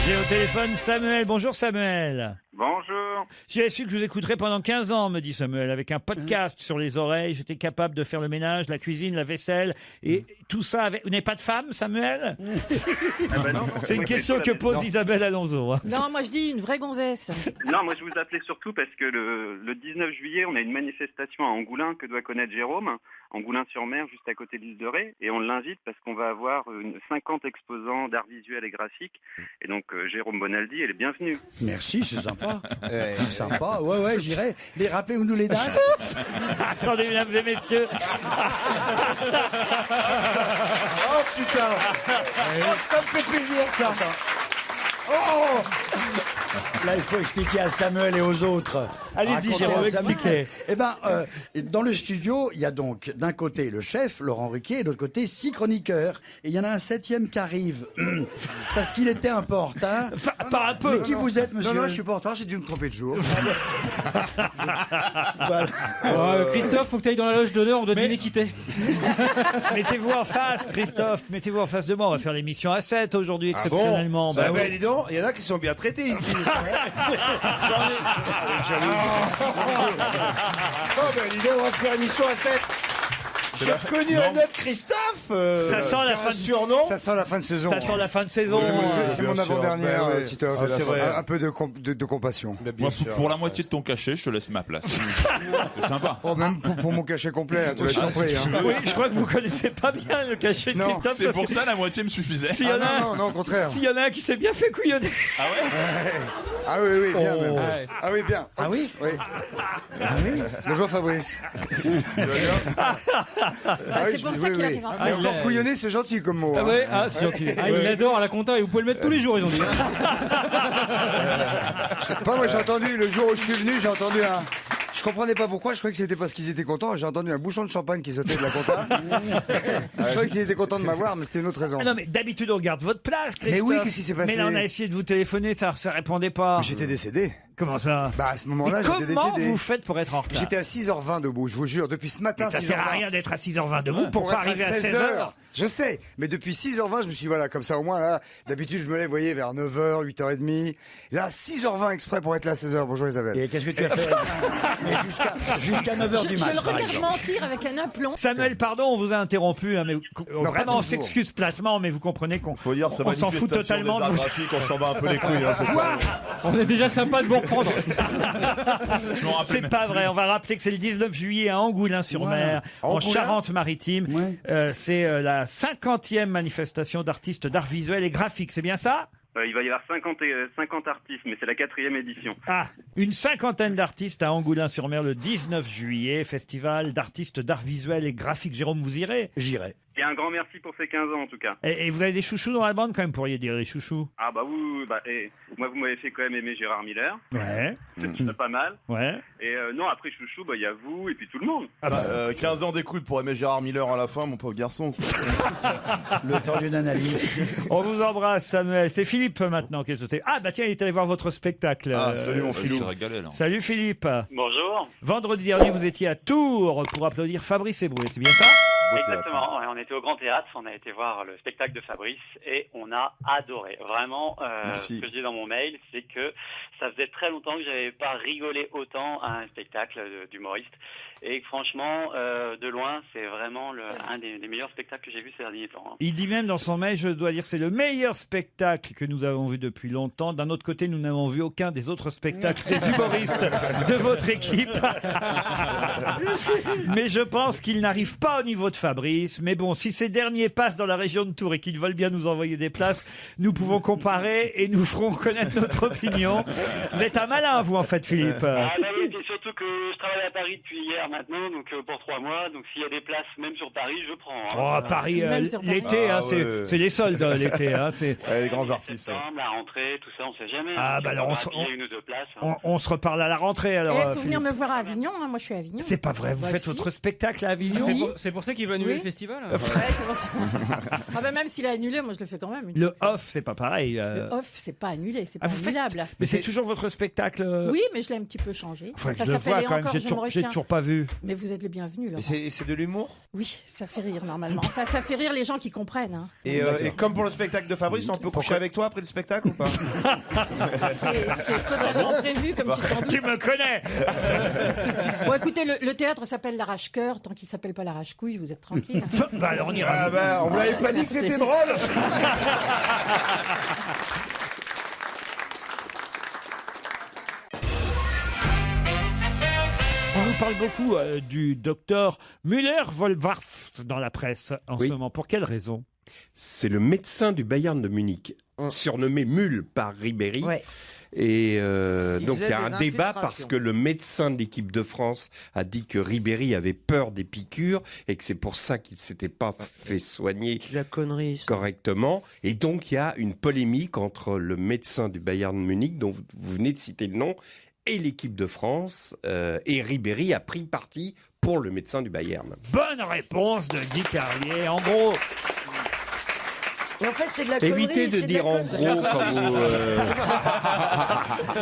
J'ai au téléphone Samuel. Bonjour Samuel. Bonjour. J'avais su que je vous écouterais pendant 15 ans, me dit Samuel, avec un podcast sur les oreilles. J'étais capable de faire le ménage, la cuisine, la vaisselle et tout ça avec... Vous n'avez pas de femme, Samuel? Ah ben non, C'est une moi, question c'est que pose Isabelle Alonso. Hein. Non, moi je dis une vraie gonzesse. Non, moi je vous appelais surtout parce que le 19 juillet, on a une manifestation à Angoulins que doit connaître Jérôme, Angoulins-sur-Mer, juste à côté de l'île de Ré, et on l'invite parce qu'on va avoir 50 exposants d'art visuel et graphique, et donc Jérôme Bonaldi, elle est bienvenue. Merci, c'est sympa. Sympa, ouais, j'irai. Les rappelez-nous les dates. Attendez, mesdames et messieurs. Oh putain, ça me fait plaisir ça. Oh, là, il faut expliquer à Samuel et aux autres. Allez-y, Racontez Jérôme, à Samuel. expliquez. Eh ben, dans le studio, il y a donc d'un côté le chef, Laurent Ruquier, et de l'autre côté 6 chroniqueurs. Et il y en a un 7e qui arrive. Parce qu'il était un peu en retard. Pas un peu. Mais qui vous êtes, monsieur? Non, je suis pas en retard, j'ai dû me tromper de jour. Voilà. Christophe, faut que tu ailles dans la loge d'honneur, on doit deviner qui t'es. Mettez-vous en face, Christophe. Mettez-vous en face de moi. On va faire l'émission à 7 aujourd'hui, exceptionnellement. Bah oui. dis donc, il y en a qui sont bien traités ici. Oh ben dis donc, on va faire une émission à 7. J'ai reconnu un autre Christophe. Ça sent la fin de surnom. Ça sent la fin de saison. Ça sent la fin de saison. C'est mon avant-dernière, Bah oui. Titoff. Ah, c'est vrai. Un peu de compassion. Moi, pour la moitié de ton cachet, je te laisse ma place. C'est sympa. Oh, même pour mon cachet complet, hein, tu vas être surpris. Hein. Oui, je crois que vous connaissez pas bien le cachet de Non, Christophe. C'est parce pour que ça la moitié me suffisait. s'il y en a, Non, au contraire. s'il y en a un qui s'est bien fait couillonner. Ah oui, bien même. Ouais. Ah oui, bien. Ah oui? Oui. Bonjour Fabrice. C'est pour ça qu'il arrive en Mais retard. encore couillonner, c'est gentil comme mot. Ah hein. ouais, ah, c'est gentil. Ah, il l'adore à la compta et vous pouvez le mettre tous les jours, ils ont dit. Je sais pas, moi j'ai entendu, le jour où je suis venu, j'ai entendu un... Je comprenais pas pourquoi, je croyais que c'était parce qu'ils étaient contents. J'ai entendu un bouchon de champagne qui sautait de la compta. Je croyais qu'ils étaient contents de m'avoir, mais c'était une autre raison. Ah non, mais d'habitude, on garde votre place, Christophe. Mais oui, qu'est-ce qui s'est passé? Mais là, on a essayé de vous téléphoner, ça répondait pas. Mais j'étais décédé. Comment ça? Bah à ce moment-là, Mais j'étais comment décédé. vous faites pour être en retard? J'étais à 6h20 debout, je vous jure, depuis ce matin, Mais ça 6h20. sert à rien d'être à 6h20 debout pour pas être arriver à 16h. 16h. Je sais, mais depuis 6h20, je me suis dit, voilà, comme ça au moins, là, d'habitude, je me lève, vous voyez, vers 9h, 8h30. Là, 6h20 exprès pour être là à 16h. Bonjour Isabelle. Et qu'est-ce que tu as fait? Mais jusqu'à 9h du Je mat, le par regarde exemple. mentir avec un aplomb. Samuel, pardon, on vous a interrompu, hein, mais pas vraiment, on toujours. s'excuse platement, mais vous comprenez qu'on Faut dire, ça on s'en fout totalement de vous. On s'en bat un peu les couilles. Hein, On est déjà sympa de vous reprendre. je m'en rappelle C'est même. pas vrai. On va rappeler que c'est le 19 juillet à Angoulins-sur-Mer, en Angoulins Charente-Maritime. Ouais. C'est la 50e manifestation d'artistes d'art visuel et graphique. C'est bien ça? Il va y avoir 50 artistes, mais c'est la 4e édition. Ah, une 50aine d'artistes à Angoulins-sur-Mer le 19 juillet. Festival d'artistes d'art visuel et graphique. Jérôme, vous irez? J'irai. Et un grand merci pour ces 15 ans en tout cas. Et vous avez des chouchous dans la bande quand même, pourriez dire, les chouchous? Ah bah oui, moi vous m'avez fait quand même aimer Gérard Miller, Ouais, c'est pas mal. ouais. Et non, après chouchou, il y a vous et puis tout le monde. 15 ans d'écoute pour aimer Gérard Miller à la fin, mon pauvre garçon. Le temps d'une analyse. On vous embrasse, Samuel. C'est Philippe maintenant qui est au téléphone. Ah bah tiens, il est allé voir votre spectacle. Ah, salut mon euh, filou. régalé là. Salut Philippe. Bonjour. Vendredi dernier, vous étiez à Tours pour applaudir Fabrice Eboué, c'est bien ça? Exactement, ouais, on était au Grand Théâtre, on a été voir le spectacle de Fabrice et on a adoré. Vraiment, Merci. ce que je dis dans mon mail, c'est que ça faisait très longtemps que j'avais pas rigolé autant à un spectacle d'humoriste et que, franchement, de loin, c'est vraiment un des meilleurs spectacles que j'ai vu ces derniers temps. Hein. Il dit même dans son mail, je dois dire, c'est le meilleur spectacle que nous avons vu depuis longtemps. D'un autre côté, nous n'avons vu aucun des autres spectacles des humoristes de votre équipe. Mais je pense qu'il n'arrive pas au niveau de Fabrice. Mais bon, si ces derniers passent dans la région de Tours et qu'ils veulent bien nous envoyer des places, nous pouvons comparer et nous ferons connaître notre opinion. Vous êtes un malin, vous, en fait, Philippe. Ah bah oui, et surtout que je travaille à Paris depuis hier maintenant, donc pour 3 mois, donc s'il y a des places même sur Paris, je prends. Hein. Oh, Paris, Même sur Paris. l'été, hein, Ah, ouais. c'est les soldes, l'été. Hein, c'est... Les grands artistes. Septembre, la rentrée, tout ça, on sait jamais. Ah, hein. bah Si alors, on on va se- habiller une ou deux places. Hein. On se reparle à la rentrée, alors. Il faut Philippe. venir me voir à Avignon, hein, moi je suis à Avignon. C'est pas vrai, vous Bah, faites si. votre spectacle à Avignon? Si. C'est pour ça qu'ils veulent veux annuler Oui. le festival Ouais, c'est pour ça. Ah bah même s'il a annulé, moi je le fais quand même. Le off, c'est pas pareil. Le off, c'est pas annulé, c'est pas vous faites- annulable. Mais c'est toujours votre spectacle. Oui, mais je l'ai un petit peu changé. Faudrait que Ça je le s'appelle vois Et quand même. encore, je me J'ai retiens. toujours pas vu. Mais vous êtes le bienvenu, Laurent. C'est de l'humour. Oui, ça fait rire normalement. Enfin, ça fait rire les gens qui comprennent. Hein. Et comme pour le spectacle de Fabrice, on peut coucher avec toi après le spectacle ou pas? C'est totalement prévu, comme tu t'en doutes. Tu me connais. Bon, écoutez, le théâtre s'appelle l'Arrache-Cœur. Tant qu'il s'appelle pas l'Arrache-Couille, vous êtes tranquille. Bah alors on ira. Ah bah, on vous l'avait pas dit que c'était drôle. On nous parle beaucoup du docteur Müller-Wohlwarth dans la presse en ce moment. Pour quelle raison? C'est le médecin du Bayern de Munich, surnommé Mule par Ribéry. Ouais. Et donc il faisait y a des un débat infiltrations. parce que le médecin de l'équipe de France a dit que Ribéry avait peur des piqûres et que c'est pour ça qu'il s'était pas fait soigner La connerie. ça. correctement. Et donc il y a une polémique entre le médecin du Bayern de Munich, dont vous venez de citer le nom, et l'équipe de France. Et Ribéry a pris parti pour le médecin du Bayern. Bonne réponse de Guy Carlier. En gros, Mais en fait, c'est de la connerie. Évitez de c'est dire la en connerie.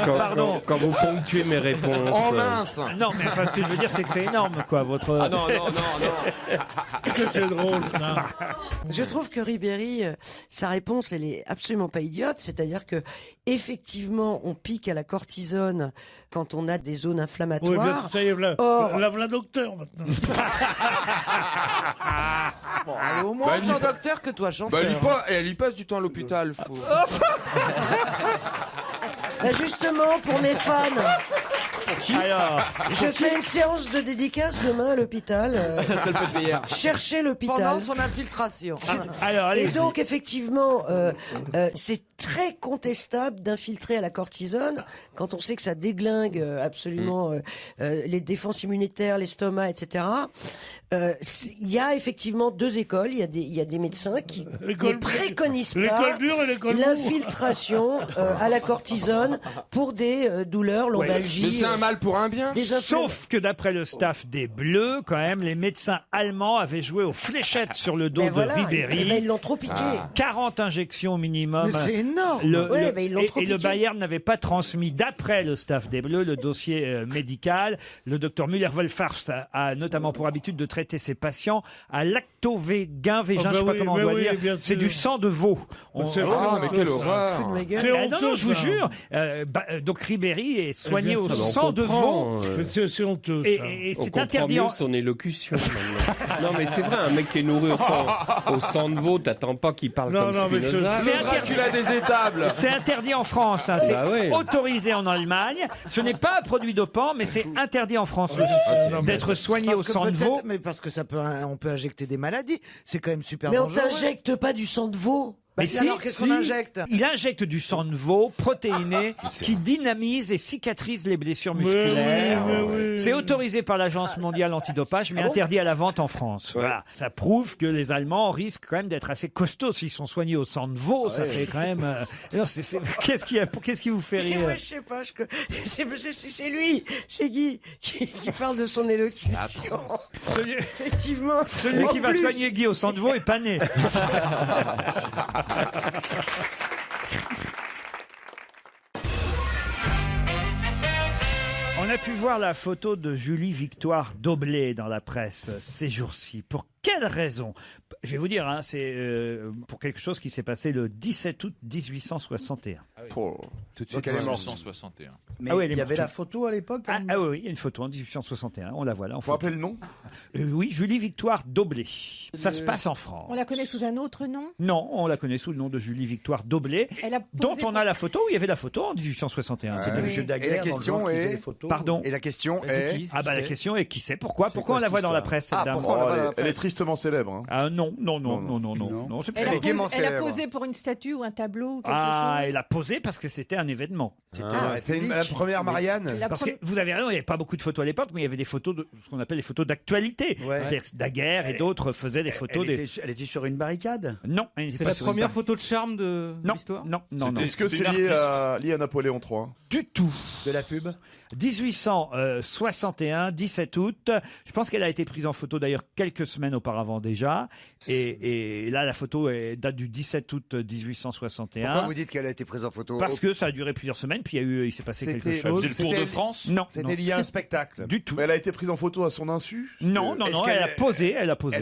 gros Pardon. quand vous ponctuez mes réponses. En mince. non, mais enfin, ce que je veux dire, c'est que c'est énorme, quoi. Votre. Ah non, non, non, non. c'est drôle, ça. Je trouve que Ribéry, sa réponse, elle est absolument pas idiote. C'est-à-dire que, effectivement, on pique à la cortisone quand on a des zones inflammatoires. ça y est, là, Or- la docteur maintenant. Bon, allez, au moins Bah, autant il- docteur que toi, chanteur. Elle y passe du temps à l'hôpital. Faut... Bah, justement, pour mes fans, Alors, je fais une séance de dédicace demain à l'hôpital. Cherchez l'hôpital. Pendant son infiltration. alors, allez. Et donc, effectivement, c'est très contestable d'infiltrer à la cortisone quand on sait que ça déglingue absolument les défenses immunitaires, l'estomac, etc. Il y a effectivement deux écoles. Il y a des médecins qui ne préconisent pas L'école dure et l'école mou. l'infiltration à la cortisone pour des douleurs, Mais lombalgies. c'est un mal pour un bien. des inflammations. Sauf que d'après le staff des Bleus, quand même, les médecins allemands avaient joué aux fléchettes sur le dos Ben de voilà, Ribéry. eh ben, ils l'ont trop piqué. 40 injections au minimum. Mais c'est énorme. Ouais, ben, ils l'ont trop et le piqué. Bayern n'avait pas transmis, d'après le staff des Bleus, le dossier médical. Le docteur Müller-Wohlwarth a notamment pour habitude de traiter ses patients à lactovégin, végin, Ah bah je sais pas oui, comment on bah doit oui, dire. bien C'est sûr. du sang de veau. C'est Ah, mais quelle horreur. Fous de ma gueule. C'est Non, non, je vous ça. jure. Donc Ribéry est soigné au Ah, ben, on sang de veau. comprend, C'est honteux. Et, ça. et On c'est comprend interdit mieux en... son élocution maintenant. Non mais c'est vrai, un mec qui est nourri au sang de veau, t'attends pas qu'il parle Non, comme non, mais Spinoza. C'est Le Dracula des étables. C'est interdit en France, hein. C'est Bah ouais. autorisé en Allemagne. Ce n'est pas un produit dopant, mais c'est interdit en France d'être soigné au sang de veau. Mais parce que on peut injecter des maladies. C'est quand même super Mais on dangereux. t'injecte pas du sang de veau. Bah, Mais si, si, alors qu'est-ce si. qu'on injecte? Il injecte du sang de veau protéiné qui dynamise et cicatrise les blessures Mais musculaires. oui, mais oui. C'est autorisé par l'Agence mondiale antidopage, mais interdit à la vente en France. Voilà. Ça prouve que les Allemands risquent quand même d'être assez costauds s'ils sont soignés au sang de veau. Ça fait quand même. Non, qu'est-ce qui vous fait Et rire moi, je sais pas, c'est lui, c'est Guy, qui parle de son élocution. Effectivement. Celui En qui va plus, soigner Guy au sang de veau est pas né. On a pu voir la photo de Julie Victoire Doblé dans la presse ces jours-ci. Pour quelle raison? Je vais vous dire, hein, c'est pour quelque chose qui s'est passé le 17 août 1861. Tout de suite, elle est morte. 1861. Mais Ah oui, elle est il y avait morte. la photo à l'époque Ah, oui, oui, il y a une photo en 1861, on la voit là. Faut appeler le nom. Oui, Julie Victoire Doblé. Ça se passe en France. On la connaît sous un autre nom. Non, on la connaît sous le nom de Julie Victoire Doblé, Elle a dont posé on a la photo. Il y avait la photo en 1861. C'était Oui. Monsieur Et Daguerre. la question dans le jour qui est- faisait les photos. Pardon. Et la question est. Ah bah la question est qui c'est? Pourquoi on la voit dans la presse cette Ah, dame? pourquoi on la voit dans la Elle est presse? tristement célèbre. Hein. Ah non. C'est Elle pas- a, est gaiement posé, elle a célèbre. posé pour une statue ou un tableau ou quelque Ah, chose. elle a posé posé parce que c'était un événement. C'était la première Marianne. Parce que vous avez raison, il n'y avait pas beaucoup de photos à l'époque, mais il y avait des photos de ce qu'on appelle les photos d'actualité. C'est-à-dire que Daguerre et d'autres faisaient des photos. Elle était sur une barricade? Non. C'est la première photo de charme de l'histoire. Non. Est-ce que c'est lié à Napoléon III? Du tout. De la pub? 1861, 17 août. Je pense qu'elle a été prise en photo d'ailleurs quelques semaines auparavant déjà. Et là, la photo date du 17 août 1861. Pourquoi vous dites qu'elle a été prise en photo? Parce que ça a duré plusieurs semaines, puis il s'est passé quelque chose. C'est le Tour de France? Non. C'était lié à un spectacle. Du tout. Mais elle a été prise en photo à son insu? Non, elle a posé.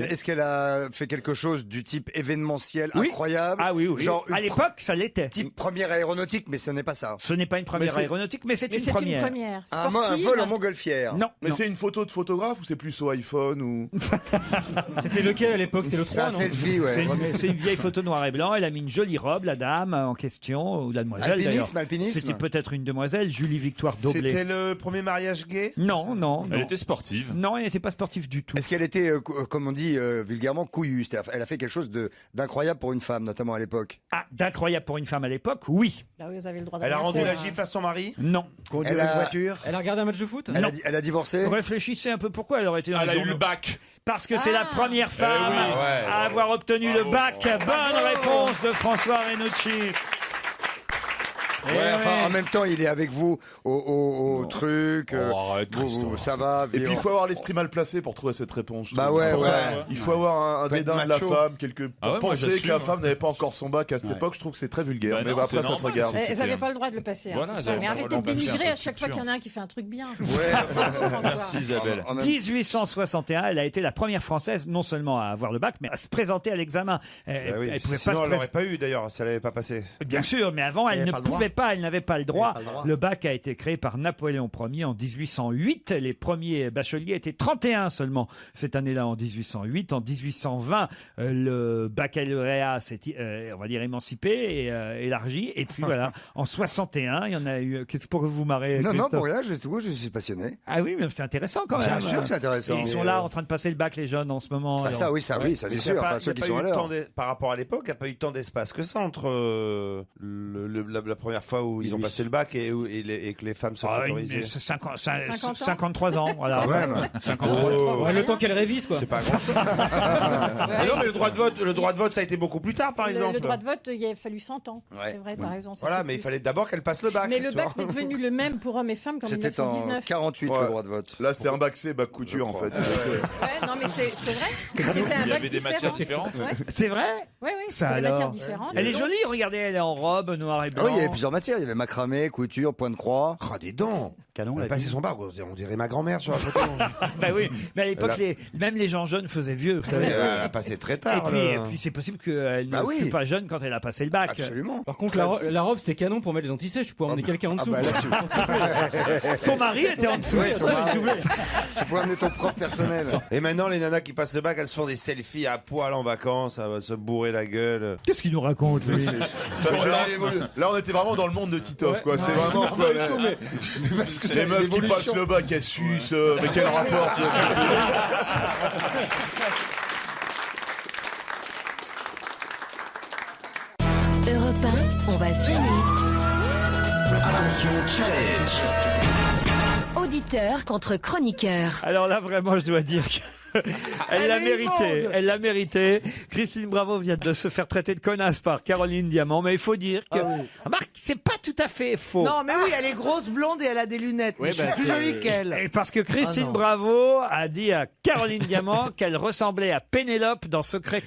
Est-ce qu'elle a fait quelque chose du type événementiel Oui. incroyable? Ah oui. Genre à l'époque, ça l'était. Type première aéronautique, mais ce n'est pas ça. Ce n'est pas une première aéronautique, mais c'est une première. Un vol en montgolfière. Non. Mais c'est une photo de photographe ou c'est plus au iPhone ou... C'était lequel à l'époque? C'était le 3, C'est un non? selfie, ouais. C'est une vieille photo noir et blanc. Elle a mis une jolie robe, la dame en question, ou la demoiselle d'ailleurs. Alpinisme. C'était peut-être une demoiselle, Julie Victoire Doblé. C'était le premier mariage gay? Non. Elle était sportive? Non, elle n'était pas sportive du tout. Est-ce qu'elle était, comme on dit vulgairement, couillue? Elle a fait quelque chose d'incroyable pour une femme, notamment à l'époque. Ah, d'incroyable pour une femme à l'époque, oui. Là, vous avez le droit de Elle a rien rendu faire, la hein. gifle à son mari? Non. Conduire une voiture? Elle a regardé un match de foot? Elle a divorcé? Réfléchissez un peu pourquoi elle aurait été dans Elle les a eu journaux. le bac. Parce que c'est la première femme à avoir obtenu le bac. Bonne réponse de François Renucci. Ouais, enfin, en même temps, il est avec vous au truc. Arrête, ça va. Et puis il faut avoir l'esprit mal placé pour trouver cette réponse. je Bah trouve. ouais. Il faut avoir un dédain de la femme, pour Ah ouais, moi, penser que j'assume, la femme n'avait pas encore son bac à cette époque. Je trouve que c'est très vulgaire. Bah mais non, après, c'est ça te normal, regarde. Elles n'avaient pas le droit de le passer. Voilà, c'est elles ça. avaient Mais pas arrêtez le de droit de le dénigrer faire, à chaque fois qu'il y en a un qui fait un truc bien. Merci Isabelle. 1861, elle a été la première Française non seulement à avoir le bac, mais à se présenter à l'examen. Elle pouvait pas Sinon, se elle l'aurait pas eu d'ailleurs, si elle n'avait pas passé. Bien sûr, mais avant, elle ne pouvait pas, elle n'avait pas le droit. pas le droit. Le bac a été créé par Napoléon Ier en 1808. Les premiers bacheliers étaient 31 seulement cette année-là en 1808. En 1820, le baccalauréat s'est, on va dire, émancipé et élargi. Et puis voilà, en 61, il y en a eu. Qu'est-ce que vous marrez, Non, Christophe pour rien, je suis passionné. Ah oui, mais c'est intéressant quand même. Bien sûr que c'est intéressant. Et ils sont là en train de passer le bac, les jeunes, en ce moment. Ah, ça, oui, ça c'est sûr. Enfin, ceux qui sont à l'heure. Par rapport à l'époque, il n'y a pas eu tant d'espace que ça entre la première fois où ils ont passé le bac et que les femmes sont autorisées. 53 ans, voilà. Quand même. 53. Ouais, le temps qu'elle révise, quoi. C'est pas grand-chose. Non, mais le droit de vote, ça a été beaucoup plus tard, par exemple. Le droit de vote, il a fallu 100 ans. Ouais. C'est vrai, t'as raison. Voilà, mais il fallait d'abord qu'elle passe le bac. Mais le tu bac vois. n'est devenu le même pour hommes et femmes qu'en C'était en 1919. 48 le droit de vote. Là, c'était un bac C, bac couture en fait. Ouais, non, mais c'est vrai. C'était un Il y bac avait des matières différentes. Ouais. C'est vrai? Oui, Ça c'était des matières alors. différentes. Elle est jolie, regardez, elle est en robe noir et Ah blanc. oui, il y avait plusieurs matières. Il y avait macramé, couture, point de croix. Ah, des dents. Canon, Elle a la passé vie. son bac, on dirait ma grand-mère sur la photo. Bah oui, mais à l'époque, même les gens jeunes faisaient vieux, vous savez. Elle a passé très tard. Et là. puis c'est possible qu'elle ne Bah oui. fût pas jeune quand elle a passé le bac. Absolument. Par contre, la robe, c'était canon pour mettre les antisèches. Tu pouvais emmener quelqu'un en dessous. bah là, Son mari était en dessous. Ouais, son mari. Tu peux amener ton prof personnel. Et maintenant, les nanas qui passent le bac, elles se font des selfies à poil en vacances, elles vont se bourrer la gueule. Qu'est-ce qu'il nous raconte, lui Ça, là, on était vraiment dans le monde de Titoff, quoi. C'est vraiment quoi. mais parce que Les c'est meufs qui l'évolution. passent le bac, elles sucent. Mais quel rapport, tu vois, ça Europe 1, on va se gêner. Attention, challenge. Auditeur contre chroniqueur. Alors là, vraiment, je dois dire que... Elle l'a mérité, elle l'a mérité. Christine Bravo vient de se faire traiter de connasse par Caroline Diamant, mais il faut dire que, remarque, c'est pas tout à fait faux. Non, mais oui, elle est grosse, blonde et elle a des lunettes. Oui, Mais je suis plus jolie qu'elle. Et parce que Christine Bravo a dit à Caroline Diamant qu'elle ressemblait à Pénélope dans Esprit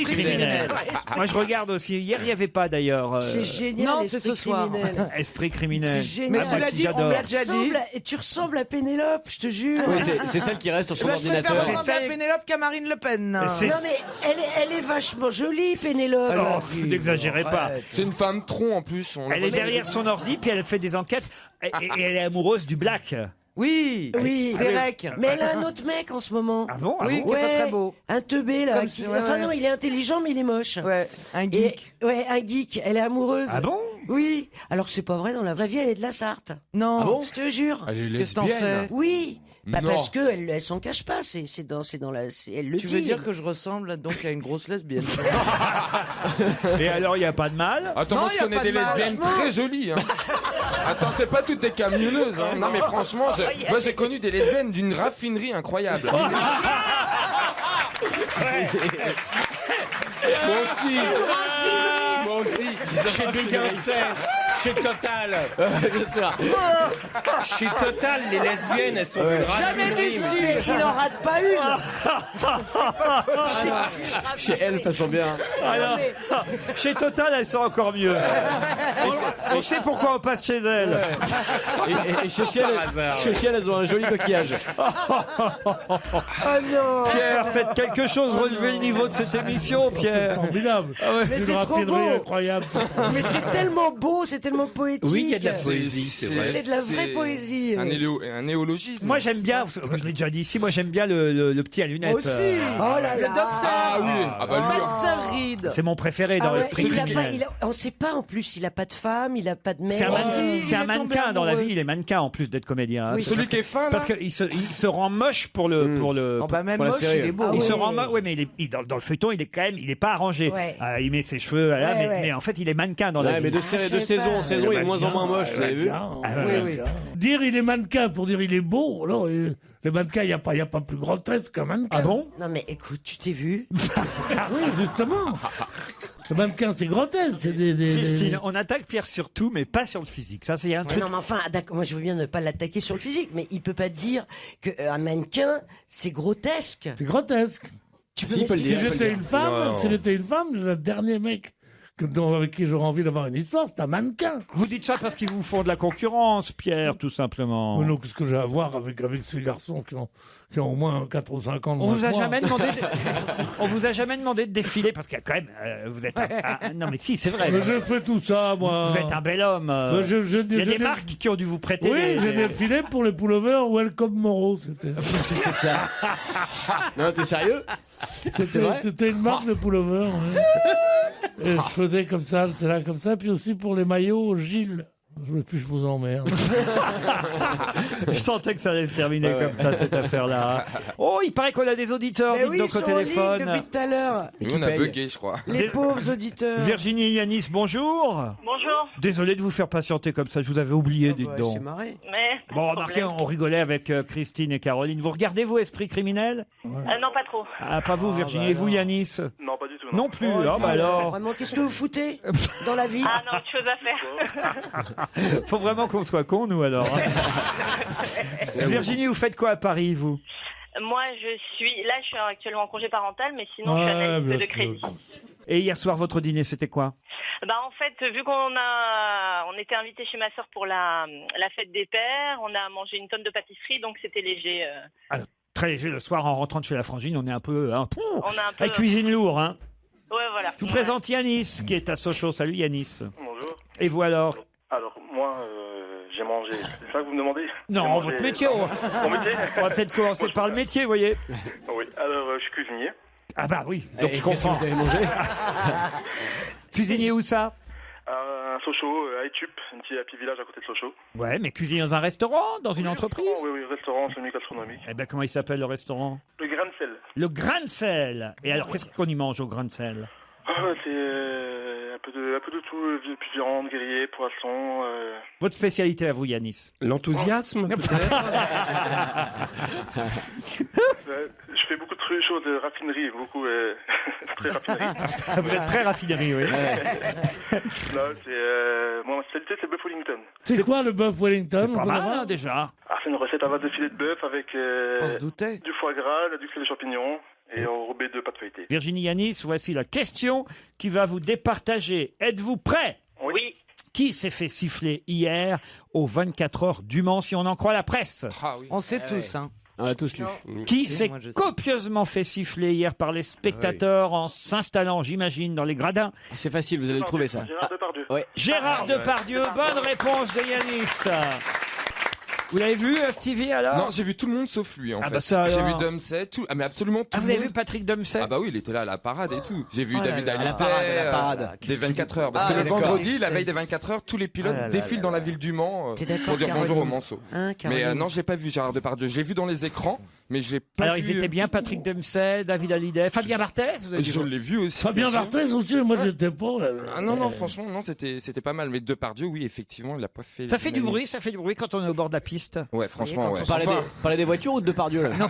criminel. Moi, je regarde aussi. Hier, il n'y avait pas d'ailleurs. C'est génial. Non, Esprit c'est ce soir. criminel. Esprit criminel. C'est génial. Mais moi cela aussi, dit, on j'adore. me l'a déjà dit. Et tu ressembles à Pénélope, je te jure. Oui, c'est celle qui reste sur son Bah, je préfère ordinateur. ressembler à Pénélope qu'à Marine Le Pen. C'est- Non mais elle est vachement jolie, Pénélope. Alors, vous n'exagérez pas. C'est une femme tronc en plus. Elle est derrière son ordi, puis elle fait des enquêtes, et elle est amoureuse du black. Oui, Oui, Derek. mais elle a un autre mec en ce moment. Ah bon, Oui, qui est pas très beau. Un teubé là. Comme si- ouais, Enfin ouais. non, il est intelligent mais il est moche. Ouais, un Et, geek. ouais, un geek. Elle est amoureuse. Ah bon? Oui. Alors que c'est pas vrai, dans la vraie vie, elle est de la Sarthe. Non. Ah bon Je te jure. Elle est Qu'est-ce que t'en lesbienne. sais Oui. Bah Non. parce que elle s'en cache pas, c'est dans elle le Tu dit. veux dire que je ressemble donc à une grosse lesbienne? Et alors, il n'y a pas de mal? Attends, Non, moi y je a connais pas des de mal. lesbiennes Franchement. très jolies. Hein. Attends, c'est pas toutes des camionneuses. Hein. Non, mais franchement, moi j'ai connu des lesbiennes d'une raffinerie incroyable. Moi aussi. Moi aussi. Chez Béguincet, chez Total. Bien sûr. Chez Total, les lesbiennes, elles sont d'une Jamais raffinerie. déçu, il en rate pas une. Chez elle, façon bien. Alors, chez Total, elles sont encore mieux. On sait pourquoi on passe chez elles. Et chez Chiel, elles ont un joli coquillage. Oh non. Pierre, faites quelque chose, relevez le niveau de cette émission, Pierre. Formidable. Mais Une c'est trop raffinerie beau. incroyable. Mais c'est tellement beau, c'est tellement poétique. Oui, il y a de la poésie, c'est vrai. C'est de la vraie poésie. C'est un néologisme. Moi, j'aime bien, je l'ai déjà dit ici, moi, j'aime bien le petit à lunettes. Moi aussi. Oh là Le là. docteur. Ah oui. Ah bah lui. Spencer Reed. C'est mon préféré dans Ah ouais, l'esprit il a criminel. on sait pas en plus, il a pas de femme, il a pas de mec. C'est un, si, c'est il un est tombé mannequin dans la amoureux. vie, il est mannequin en plus d'être comédien. hein. Oui. C'est Celui parce qui est fin là. Parce qu'il se rend moche pour le. Oh bah même Pour la moche, série, il est beau. Ah Il oui. se rend moche, ouais, mais dans le feuilleton, il est pas arrangé. Ouais. Il met ses cheveux, là, Ouais, mais, ouais. mais en fait, il est mannequin dans la Ouais, vie. mais de je sais saison pas. en saison, il est de moins en moins moche, vous avez vu? Oui, oui. Dire il est mannequin pour dire il est beau, non, le mannequin, il n'y a pas plus grotesque qu'un mannequin. Ah bon? Non mais écoute, tu t'es vu? Oui, justement. Le mannequin, c'est grotesque. C'est Christine, on attaque Pierre sur tout, mais pas sur le physique. Ça, c'est un truc. Non mais enfin, d'accord, moi je veux bien ne pas l'attaquer sur le physique, mais il peut pas dire qu'un mannequin, c'est grotesque. C'est grotesque. Tu Si, il peut le Si dire. j'étais une femme, Non. si j'étais une femme, le dernier mec avec qui j'aurais envie d'avoir une histoire, c'est un mannequin. Vous dites ça parce qu'ils vous font de la concurrence, Pierre, tout simplement. Mais non, qu'est-ce que j'ai à voir avec ces garçons qui ont au moins 4 ou 5 ans de On moins vous que a moi. jamais demandé on vous a jamais demandé de défiler parce qu'il y a quand même vous êtes non mais si c'est vrai. Mais je fais tout ça, moi. Vous êtes un bel homme. Mais Il y a des marques qui ont dû vous prêter. Oui, j'ai défilé pour les pullovers Welcome Moro. Qu'est-ce que c'est que ça? Non, t'es sérieux? C'est vrai? C'était une marque de pullover. Ouais. Et je faisais comme ça, c'est là comme ça. Puis aussi pour les maillots, Gilles. Je veux plus, je vous emmerde. Je sentais que ça allait se terminer comme ça, cette affaire-là. Oh, il paraît qu'on a des auditeurs, Mais dites oui, donc ils au sont en ligne téléphone. depuis tout à l'heure. Nous, on a bugué, je crois. Les pauvres auditeurs. Virginie et Yanis, bonjour. Bonjour. Désolé de vous faire patienter comme ça, je vous avais oublié, dites Ouais, donc. c'est marré. Mais. Bon, remarquez, on rigolait avec Christine et Caroline. Vous regardez, vous, Esprit criminel? Non, pas trop. Ah, pas vous, Virginie. Et vous, Yanis? Non, pas du tout. Non plus. Ah, bah alors. Vraiment, qu'est-ce que vous foutez dans la vie? Ah non, autre chose à faire. Faut vraiment qu'on soit cons, nous, alors. hein. Virginie, vous faites quoi à Paris, vous? Moi, je suis actuellement en congé parental, mais sinon, je suis analyste bien de sûr. crédit. Et hier soir, votre dîner, c'était quoi? Bah, en fait, vu qu'on était invité chez ma sœur pour la fête des pères, on a mangé une tonne de pâtisserie, donc c'était léger. Alors, très léger le soir en rentrant de chez la frangine, on est un peu. On a un peu. Elle cuisine lourd, hein. Ouais, voilà. Je vous présente Yanis, qui est à Sochaux. Salut Yanis. Bonjour. Et vous alors? Alors, moi, j'ai mangé. C'est ça que vous me demandez? Non, J'ai mangé- votre métier. Mon métier? On va peut-être commencer par le métier, vous voyez. Oui, alors je suis cuisinier. Ah bah oui, donc Et je qu'est-ce que comprends. vous avez mangé? Cuisinier où ça? À Sochaux, à Etup, un petit village à côté de Sochaux. Ouais, mais cuisinier dans un restaurant, dans une entreprise? Oui, restaurant semi-gastronomique. Eh ben comment il s'appelle le restaurant? Le grain de sel. Le grain de sel. Et alors qu'est-ce qu'on y mange au grain de sel? C'est un peu de tout, puis viande, grillée, poisson. Votre spécialité à vous, Yanis? L'enthousiasme, peut-être. Je fais beaucoup de choses de raffinerie, beaucoup très raffinerie. Vous êtes très raffinerie, oui. Là, moi, ma spécialité, c'est bœuf Wellington. C'est quoi le bœuf Wellington? Pas on peut mal, l'avoir hein, déjà. Ah, c'est une recette à base de filet de bœuf avec On se doutait. du foie gras, du filet de champignons et enrobé de pâte feuilletée. Virginie Yanis, voici la question qui va vous départager. Êtes-vous prêt? Oui. Qui s'est fait siffler hier aux 24 heures du Mans, si on en croit la presse? Ah oui. On sait tous, hein. On a tous lu. Qui Si, s'est moi, je sais. copieusement fait siffler hier par les spectateurs en s'installant, j'imagine, dans les gradins? C'est facile, vous allez le trouver ça. Gérard Depardieu. Ouais. Gérard Depardieu, bonne réponse de Yanis. Vous l'avez vu, Stevie, alors? Non, j'ai vu tout le monde sauf lui, en Ah fait. bah ça J'ai alors. vu Dempsey, tout, mais absolument tout Ah, le vous avez monde. vu Patrick Dempsey? Ah bah oui, il était là à la parade et tout. J'ai vu Oh là David là, Hallyday, la parade. des 24 heures. Parce Ah, que le d'accord. vendredi, la veille des 24 heures, tous les pilotes Ah là là défilent là dans la là. ville du Mans T'es d'accord, pour dire bonjour Caroline aux Manceaux. Hein, Mais Caroline non, j'ai pas vu Gérard Depardieu. J'ai vu dans les écrans, mais j'ai pas Alors, vu. ils étaient bien, Patrick Dempsey, David Hallyday, Fabien Barthez, vous avez dit Je l'ai vu aussi. Fabien bien sûr. Barthez aussi, moi j'étais pas. Ah non, franchement, non, c'était pas mal. Mais Depardieu, oui, effectivement, il a pas fait. Ça fait du bruit quand on est au bord de la piste. Ouais, franchement, ouais. Parler des voitures ou de Depardieu là? Non.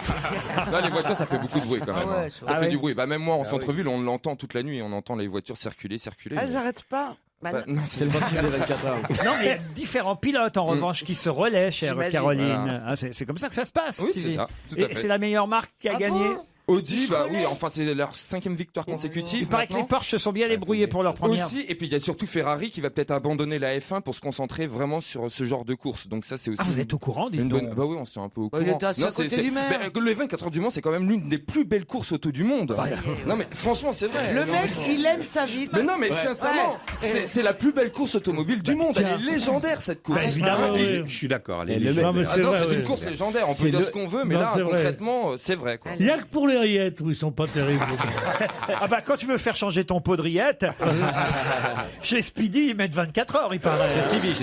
Là, les voitures, ça fait beaucoup de bruit quand même. Ah ouais, hein. ça Ça Ah fait ouais. du bruit. Bah, même moi, en centre-ville, on l'entend toute la nuit. On entend les voitures circuler. Elles n'arrêtent pas. Bah, Bah, non, C'est le principe des 24 heures. Non, mais il y a différents pilotes, en revanche, qui se relaient, chère J'imagine. Caroline. Voilà. Ah, c'est comme ça que ça se passe. Oui, c'est Stevie. ça, tout à Et fait. c'est la meilleure marque qui a Ah gagné. bon Audi, bah oui, enfin, c'est leur 5e victoire consécutive. Il paraît que les maintenant. Porsche se sont bien débrouillés pour leur première. Aussi, et puis il y a surtout Ferrari qui va peut-être abandonner la F1 pour se concentrer vraiment sur ce genre de course. Donc ça, c'est aussi. Ah, vous êtes au courant, dites une donc. bonne... Bah oui, on se tient un peu au Bah, courant. il était assis à côté du maire. Le 24 heures du Mans, c'est quand même l'une des plus belles courses auto du monde. Non mais franchement, c'est vrai. Le Non, mec, mais- il aime sa vie. Mais non, mais sincèrement, c'est la plus belle course automobile du monde. Elle est légendaire cette course. Bah, évidemment. Ah, Et oui. je suis d'accord. elle est Et le légère. mec- mais Ah non, vrai, c'est une oui. course légendaire. On C'est peut dire le- ce qu'on veut, mais Non, là, c'est vrai. concrètement, c'est vrai. Quoi. Il y a que pour les rillettes où ils sont pas terribles. Ah bah quand tu veux faire changer ton pot de rillettes, chez Speedy ils mettent 24 heures, il paraît. Chez Stevie.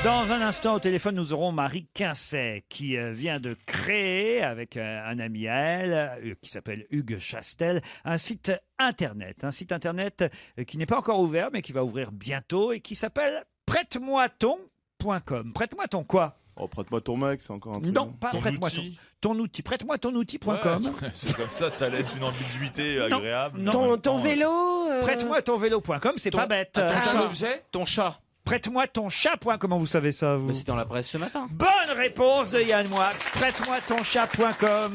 Dans un instant au téléphone, nous aurons Marie Quincet qui vient de créer avec un ami à elle qui s'appelle Hugues Chastel un site internet qui n'est pas encore ouvert mais qui va ouvrir bientôt et qui s'appelle prête-moi-ton.com. Prête-moi ton quoi? Oh, prête-moi ton mec, c'est encore un truc. Non, pas Ton prête-moi outil. ton outil. Prête-moi-ton-outil.com. Ouais, c'est comme ça laisse une ambiguïté agréable. Non. Ton vélo. Prête-moi ton vélo.com, c'est pas bête. Un objet, ton chat. Prête-moi ton chat. Comment vous savez ça, vous? C'est dans la presse ce matin. Bonne réponse de Yann Moix. Prête-moi ton chat.com.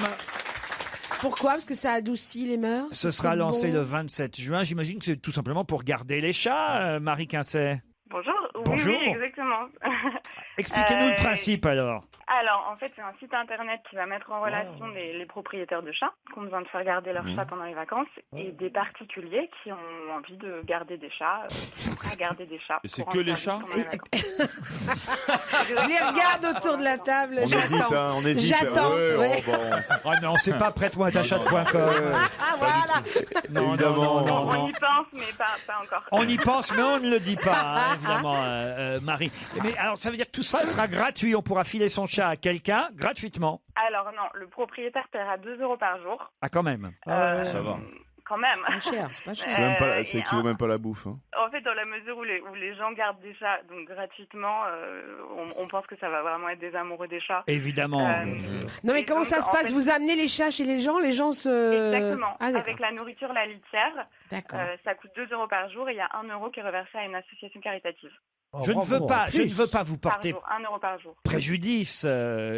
Pourquoi? Parce que ça adoucit les mœurs. Ce c'est sera lancé bon. le 27 juin. J'imagine que c'est tout simplement pour garder les chats, Marie Quincet. Bonjour. Bonjour. Oui, exactement. Expliquez-nous le principe alors. Alors, en fait, c'est un site internet qui va mettre en relation les propriétaires de chats qui ont besoin de faire garder leurs chats pendant les vacances et des particuliers qui ont envie de garder des chats, qui sont prêts à garder des chats. Et c'est pour que en les service chats pendant les vacances. Je les regarde autour de la table. On hésite, J'attends. hein, on hésite. J'attends. Ouais, ouais. oh, bon. Ah non, c'est pas prête-moi ta chat.com. Ah voilà. Non, Évidemment. non, On non. y pense, mais pas encore. On y pense, mais on ne le dit pas, hein, évidemment, Marie. Mais alors, ça veut dire que tout ça sera gratuit. On pourra filer son chat à quelqu'un gratuitement. Alors non, le propriétaire paiera 2 € par jour. Ah, quand même. Ça va. Quand même. Pas cher, c'est pas cher. C'est même pas, et c'est équivaut même pas à la bouffe. Hein. En fait, dans la mesure où les gens gardent des chats donc gratuitement, on pense que ça va vraiment être des amoureux des chats. Évidemment. Non mais Et comment donc, ça se en passe? fait- Vous amenez les chats chez les gens se... Exactement. Ah, d'accord. Avec la nourriture, la litière, D'accord. ça coûte 2 € par jour et il y a 1 € qui est reversé à une association caritative. Je ne veux pas vous Par porter jour, 1 € par jour. préjudice,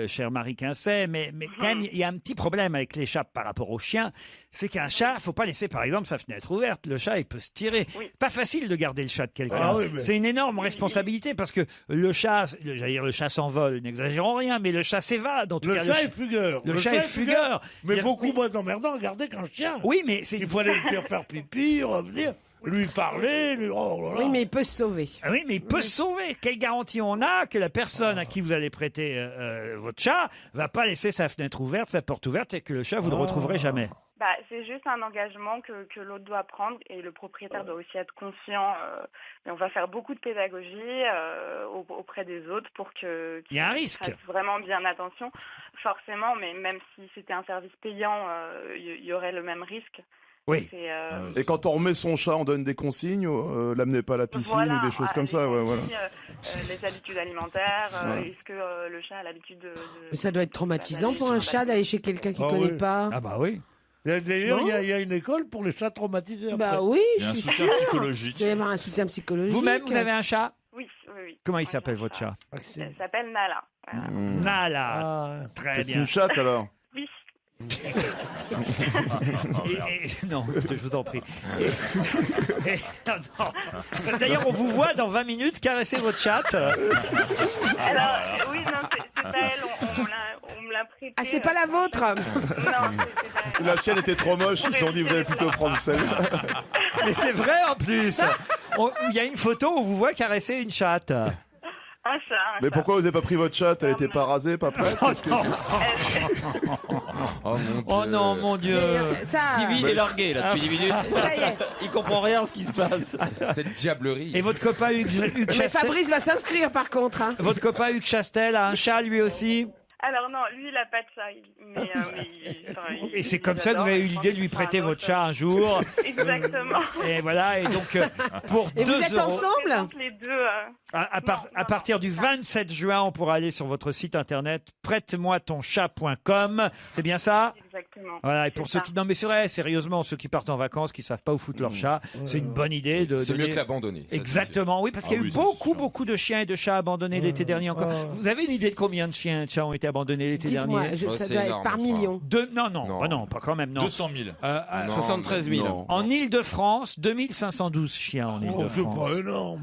chère Marie Quincet, mais quand même, il y a un petit problème avec les chats par rapport aux chiens. C'est qu'un chat, faut pas laisser, par exemple, sa fenêtre ouverte. Le chat, il peut se tirer. Pas facile de garder le chat de quelqu'un. Ah oui, mais- C'est une énorme responsabilité parce que le chat, j'allais dire le chat s'envole, n'exagérons rien, mais le chat s'évade. En tout Le cas, chat est fugueur. Le chat est fugueur. Mais beaucoup moins emmerdant à garder qu'un chien. Oui, mais c'est. Il faut aller le faire pipi, revenir, lui parler, lui. Oh là là. Oui, mais il peut se sauver. Ah oui, mais il peut se sauver. Quelle garantie on a que la personne à qui vous allez prêter votre chat va pas laisser sa fenêtre ouverte, sa porte ouverte, et que le chat, vous ne le retrouverez jamais? Bah, c'est juste un engagement que l'autre doit prendre et le propriétaire doit aussi être conscient. Et on va faire beaucoup de pédagogie auprès des autres pour que Il y a un risque. fassent vraiment bien attention. Forcément, mais même si c'était un service payant, il y aurait le même risque. Oui. C'est, Et quand on remet son chat, on donne des consignes, l'amenez pas à la piscine voilà, ou des choses comme les ça. Ouais, voilà. consignes, les habitudes alimentaires, Ouais. est-ce que le chat a l'habitude de... Mais ça doit être traumatisant pour un chat d'aller chez quelqu'un qui Ah connaît oui. pas. Ah bah oui. D'ailleurs, Non. il y a une école pour les chats traumatisés. Bah après. oui, Il y a un je suis soutien sûre. psychologique. Il doit y avoir un soutien psychologique. Vous-même, vous avez un chat? Oui, oui, oui. Comment il s'appelle votre chat? Ça s'appelle Nala. Voilà. Nala. Ah, Très C'est bien. une chatte alors. Oui. Non, je vous en prie. Non. D'ailleurs, on vous voit dans 20 minutes caresser votre chatte. Alors, oui, non, c'est pas elle. On me l'a prêté. Ah, c'est pas la vôtre. La sienne était trop moche, ils se sont dit vous allez plutôt prendre celle. Mais c'est vrai en plus. Il y a une photo où on vous voit caresser une chatte. Un chat. Mais pourquoi vous avez pas pris votre chatte? Elle était pas rasée, pas prête? Qu'est-ce que c'est Oh non, mon Dieu. Stevie, il est largué là depuis 10 minutes. Ça y est. Il comprend rien à ce qui se passe. Cette diablerie. Et votre copain Hugues Mais Chastel, Fabrice va s'inscrire par contre. Hein. votre copain Hugues Chastel a un chat lui aussi. Alors non, lui, il a pas de chat. Et c'est comme ça que vous avez eu l'idée de lui prêter votre chat un jour. Exactement. Et voilà, et donc pour Et 2 vous êtes euros, ensemble? Les deux. à partir du 27 juin, on pourra aller sur votre site internet prête-moi-ton-chat.com. C'est bien ça? Exactement. Voilà, et pour ceux qui... Non mais c'est vrai, sérieusement, ceux qui partent en vacances, qui savent pas où foutre leur chat, c'est une bonne idée de C'est donner... mieux que l'abandonner. ça, c'est Exactement, oui, parce qu'il y a eu beaucoup de chiens et de chats abandonnés l'été dernier encore. Vous avez une idée de combien de chiens et de chats ont été abandonnés l'été Dites-moi, dernier? ça doit être par million. Non, pas quand même, non. 200 000. 73 000. Non. En Île-de-France, 2512 chiens en C'est Île-de-France. pas énorme.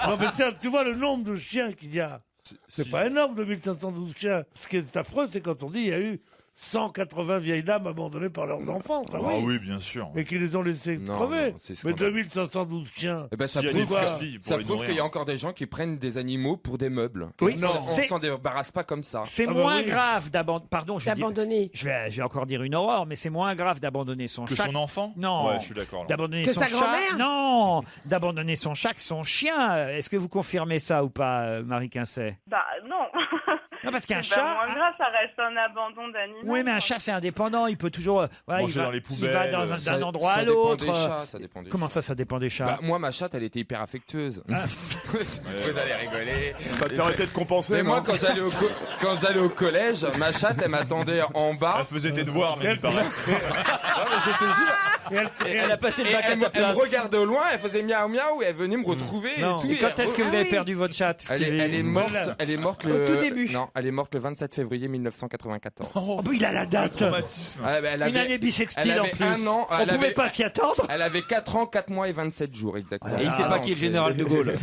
Non, mais tu vois le nombre de chiens qu'il y a. C'est pas énorme, 2512 chiens. Ce qui est affreux, c'est quand on dit qu'il y a eu 180 vieilles dames abandonnées par leurs enfants. Ça, Ah oui, bien sûr. Et qui les ont laissés Non, crever. non, c'est Mais scandaleux. 2512 chiens. Eh ben, ça S'il y a des prouve, fusils pour ça les prouve nourrir. qu'il y a encore des gens qui prennent des animaux pour des meubles. Oui, Et non, on c'est- s'en débarrasse pas comme ça. C'est Ah bah moins oui. grave d'abandonner. Pardon, D'abandonner. je vais encore dire une horreur, mais c'est moins grave d'abandonner son Que chat. son enfant? Non. Ouais, je suis d'accord. là. D'abandonner Que son sa chat. grand-mère. Non, d'abandonner son chat que son chien. Est-ce que vous confirmez ça ou pas, Marie Quincet? Bah non. Non, parce qu'un C'est chat. pas moins grave, ça reste un abandon d'animal. Oui, mais un chat c'est indépendant. Il peut toujours. Voilà, Manger dans les il va poubelles, d'un endroit ça à dépend l'autre. des chats, ça dépend des Comment chats. ça dépend des chats? Bah, moi, ma chatte, elle était hyper affectueuse. Vous allez rigoler. Ça te permettait de compenser, Mais moi, non quand j'allais au collège, ma chatte, elle m'attendait en bas. Elle faisait tes devoirs, mais il paraît. Non, mais je te jure. Elle a passé le Et bac à elle ta me place. regardait au loin, elle faisait miaou miaou, et elle venait me retrouver et tout. Et quand est-ce que vous avez perdu votre chat? Elle est morte. Elle est morte le. Au tout début. Non, elle est morte le 27 février 1994. Oh, il a la date. Traumatisme. Ah, bah, Une année bissextile elle en avait plus. un an, On elle pouvait avait- pas s'y attendre. Elle avait 4 ans, 4 mois et 27 jours exactement. Et il sait pas qui est le général de Gaulle.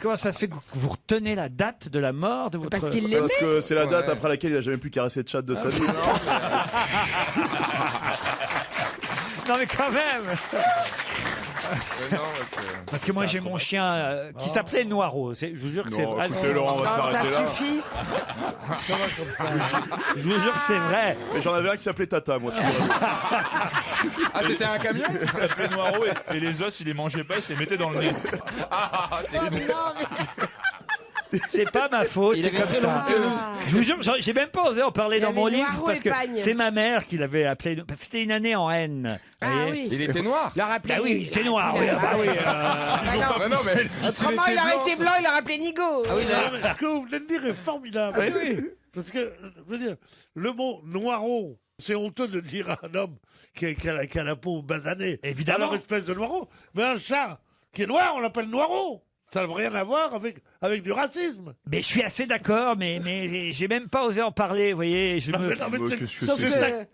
Comment ça se fait que vous retenez la date de la mort de votre... Parce qu'il Parce l'aimait. que c'est la date Ouais. après laquelle il a jamais pu caresser de chatte de sa vie. Non mais quand même. Non, Parce que moi j'ai mon chien qui s'appelait Noiro. Je vous jure que c'est Non, vrai. écoutez, Laurent, on va Ça s'arrêter là. suffit. Je vous jure que c'est vrai. Mais j'en avais un qui s'appelait Tata, moi. Ah, c'était un camion. Il s'appelait Noiro et les os, il les mangeait pas, il se les mettait dans le nez. Ah, t'es con. C'est pas ma faute, Il c'est avait comme très ça. longue queue. Je vous jure, j'ai même pas osé en parler Il dans avait mon livre Noiro parce et que Pagne. c'est ma mère qui l'avait appelé. Parce que c'était une année en haine. Ah Vous voyez. oui. Il était noir. Il a rappelé. Bah oui, il était noir. Oui, bah oui. Ah non, mais Autrement, il aurait été blanc, il a rappelé Nigo. Ah oui, ce que vous venez de dire est formidable. Oui, oui. Parce que, je veux dire, le mot noiro, c'est honteux de dire à un homme qui a la peau basanée. Évidemment. Alors, espèce de noiro. Mais un chat qui est noir, on l'appelle noiro. Ça n'a rien à voir avec du racisme. Mais je suis assez d'accord, mais j'ai même pas osé en parler, vous voyez. Je me... Non, mais Sauf que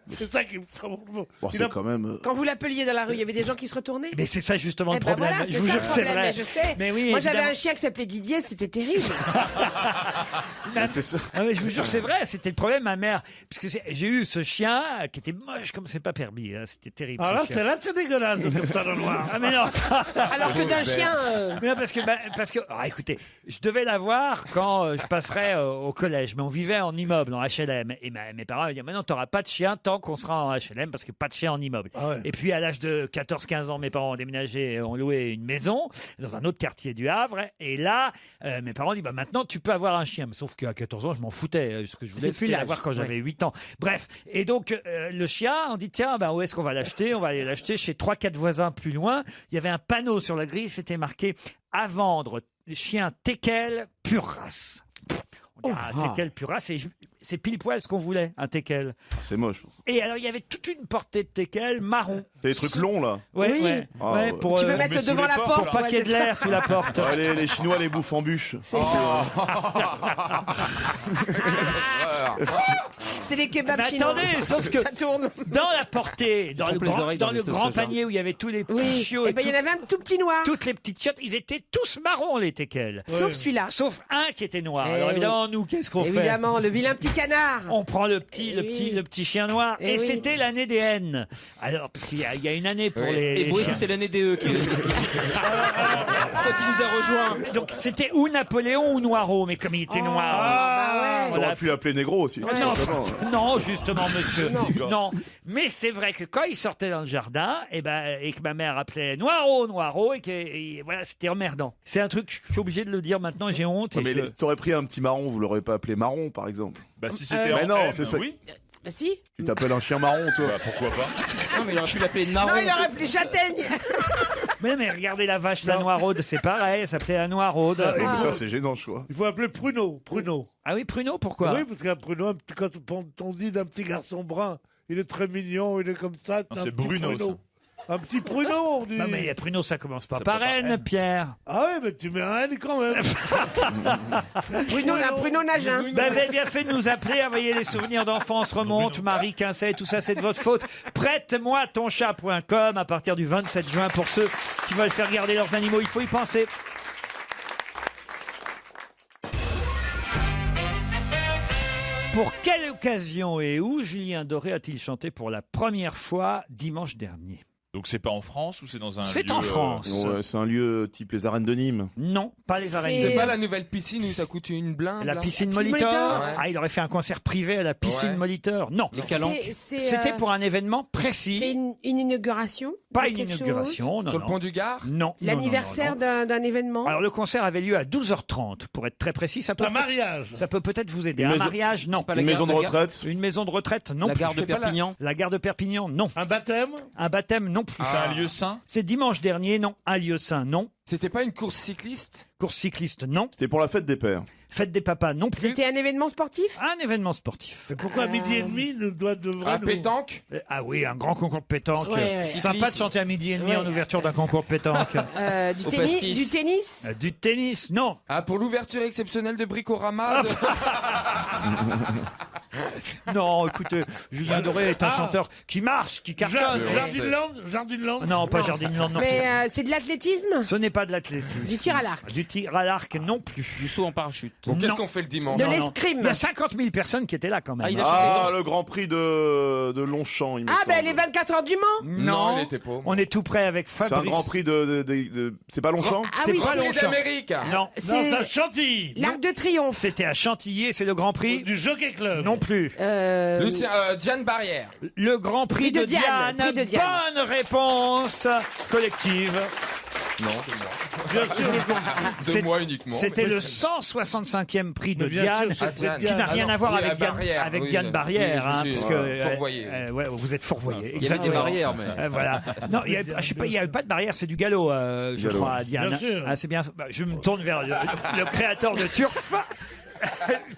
c'est ça qui me semble. Bon, Il c'est a- quand même. quand vous l'appeliez dans la rue, il y avait des gens qui se retournaient. Mais c'est ça justement Eh le ben problème. voilà, je vous ça jure le que c'est problème, vrai. mais je sais. Mais oui, Moi, j'avais évidemment. un chien qui s'appelait Didier, c'était terrible. C'est ça. Ah mais je vous jure, c'est vrai, c'était le problème, ma mère. Puisque j'ai eu ce chien qui était moche comme c'est pas permis. Hein. C'était terrible. Alors ce chien. là, c'est dégueulasse, comme ça, dans le noir. Ah mais non. Alors que d'un chien. Mais non, parce que écoutez, je devais l'avoir quand je passerais au collège, mais on vivait en immeuble, en HLM, et mes parents m'ont dit maintenant t'auras pas de chien tant qu'on sera en HLM parce que pas de chien en immeuble. Ah ouais. Et puis à l'âge de 14-15 ans, mes parents ont déménagé, et ont loué une maison dans un autre quartier du Havre, et là mes parents ont dit bah maintenant tu peux avoir un chien, sauf qu'à 14 ans je m'en foutais, ce que je voulais C'est plus c'était l'âge, l'avoir quand j'avais ouais. 8 ans. Bref, et donc le chien, on dit tiens bah où est-ce qu'on va l'acheter? On va aller l'acheter chez 3-4 voisins plus loin. Il y avait un panneau sur la grille, c'était marqué à vendre chien teckel pure race. On dit, teckel pure race, et C'est pile poil ce qu'on voulait, un teckel. C'est moche. Et alors, il y avait toute une portée de teckel marron. C'est des trucs longs, là. Ouais, Oui. ouais. Ah, Ouais, ouais. pour, Tu peux mettre devant la porte. Pour pas qu'il y ait de l'air sous la porte. Ouais, les Chinois les bouffent en bûche. C'est les kebabs Mais chinois. attendez, sauf que Ça tourne. dans la portée, dans le trompe les grand, oreilles dans dans le les sauces grand soja. panier où il y avait tous les petits Oui. chiots Et et ben il y en avait un tout petit noir. toutes les petites chiottes, ils étaient tous marrons, les teckels. Sauf celui-là. Sauf un qui était noir. Eh Alors oui. évidemment, nous, qu'est-ce qu'on fait? Évidemment, le vilain petit canard. On prend le petit, Eh le petit chien noir. Eh Et oui. c'était l'année des haines. Alors, parce qu'il y a une année pour Oui. les. Et Bruy, chiens. c'était l'année des E qui quand il nous a rejoint. Donc c'était ou Napoléon ou Noiro, mais comme il était noir. bah ouais. On aurait pu l'appeler Négro aussi. Non, simplement. non, justement, monsieur. Non. Non. Mais c'est vrai que quand il sortait dans le jardin, et que ma mère appelait Noiro, et voilà, c'était emmerdant. C'est un truc, je suis obligé de le dire maintenant, j'ai honte. Ouais, et mais je- t'aurais pris un petit marron, vous l'aurez pas appelé marron, par exemple. Bah si c'était Mais en non, haine, c'est ça. oui. Bah si. Tu t'appelles un chien marron, toi. Bah pourquoi pas. Non, mais il aurait pu l'appeler Non, Naron. il aurait appelé châtaigne. Mais regardez la vache, la noiraude, c'est pareil, elle s'appelait la noiraude. Et ça, c'est gênant, je crois. Il faut appeler Pruneau. Pruneau. Ah oui, Pruneau, pourquoi? Oui, parce qu'un Pruneau, quand on dit d'un petit garçon brun, il est très mignon, il est comme ça. Non, un c'est petit Bruno, Pruneau. Un petit Pruneau, on dit. Non, mais Pruneau, ça commence pas Ça par peut pas N, Pierre. Ah ouais, mais tu mets un N quand même. Bruno Nagin. Ben, vous avez bien fait de nous appeler, envoyer les souvenirs d'enfance remontent, Marie Quincet, tout ça c'est de votre faute. Prête-moi ton chat.com à partir du 27 juin pour ceux qui veulent faire garder leurs animaux, il faut y penser. Pour quelle occasion et où Julien Doré a-t-il chanté pour la première fois dimanche dernier? Donc c'est pas en France ou c'est dans un C'est lieu, en France. Ouais, c'est un lieu type les arènes de Nîmes. Non, pas les arènes. C'est pas la nouvelle piscine où ça coûte une blinde La là piscine Piscine Molitor. Molitor. Ouais. Ah, il aurait fait un concert privé à la piscine Ouais. Molitor. Non. Les calanques. C'était pour un événement C'est précis. une inauguration. Pas de une quelque chose inauguration, non. Sur le non. pont du Gard Non. L'anniversaire d'un événement. Alors le concert avait lieu à 12h30 pour être très précis. Ça peut Un mariage. Ça peut peut-être vous aider. Une Un maison- mariage, non. C'est pas la Une gare- maison de la gare- retraite. Une maison de retraite, non. La plus. gare de C'est pas la- Perpignan. La gare de Perpignan, non. Un baptême. Un baptême, non plus. C'est un lieu saint. C'est dimanche dernier, non. Un lieu saint, non. C'était pas une course cycliste Course cycliste, non. C'était pour la fête des pères. Fête des papas, non plus. C'était un événement sportif. Un événement sportif. Mais pourquoi à midi et demi devrait Un nous... pétanque Ah oui, un grand concours de pétanque. Ouais, ouais. Sympa de chanter à midi et demi en ouverture d'un concours de pétanque. Du Au tennis. pastis. Du tennis. Du tennis, non. Ah, pour l'ouverture exceptionnelle de Bricorama de- Non, écoutez, Julien Doré est un chanteur qui marche, qui cartonne. Jardinland. Non, pas Jardinland non Mais plus. c'est de l'athlétisme. Ce n'est pas de l'athlétisme. Du tir à l'arc. Du tir à l'arc non plus. Du saut en parachute. Donc, qu'est-ce Non. qu'on fait le dimanche De Non, non. l'escrime. Il y a 50 000 personnes qui étaient là quand même. Ah, il a Ah, le Grand Prix de Longchamp, il me Ah ben semble. les 24 heures du Mans. Non, il était pauvre. on est tout près avec C'est un Fabrice. Grand Prix c'est pas Longchamp Ah C'est oui, pas c'est Longchamp. d'Amérique Non, C'est à Chantilly. l'Arc de Triomphe. c'était à Chantilly, c'est le Grand Prix. Du Jockey Club. Non plus. Diane Barrière. Le Grand Prix, Prix de Diane, prix de Diane. Bonne réponse collective. Non, de moi. Bien sûr. C'est- De moi uniquement. C'était mais- le 165e prix de Mais bien Diane, sûr, c'est Ah, Diane. qui n'a rien Ah, à voir non, avec oui, Diane, Barrière, avec oui, Diane oui, Barrière, je me hein, suis, parce que fourvoyé. ouais, vous êtes fourvoyé. Il y avait des exactement. barrières, mais. Voilà. Non, je sais pas, il n'y avait pas de barrière, c'est du galop, je Galop. crois, à Diane. Bien sûr. Ah, c'est bien. Bah, je me tourne vers le créateur de Turf,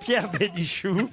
Pierre Bénichou.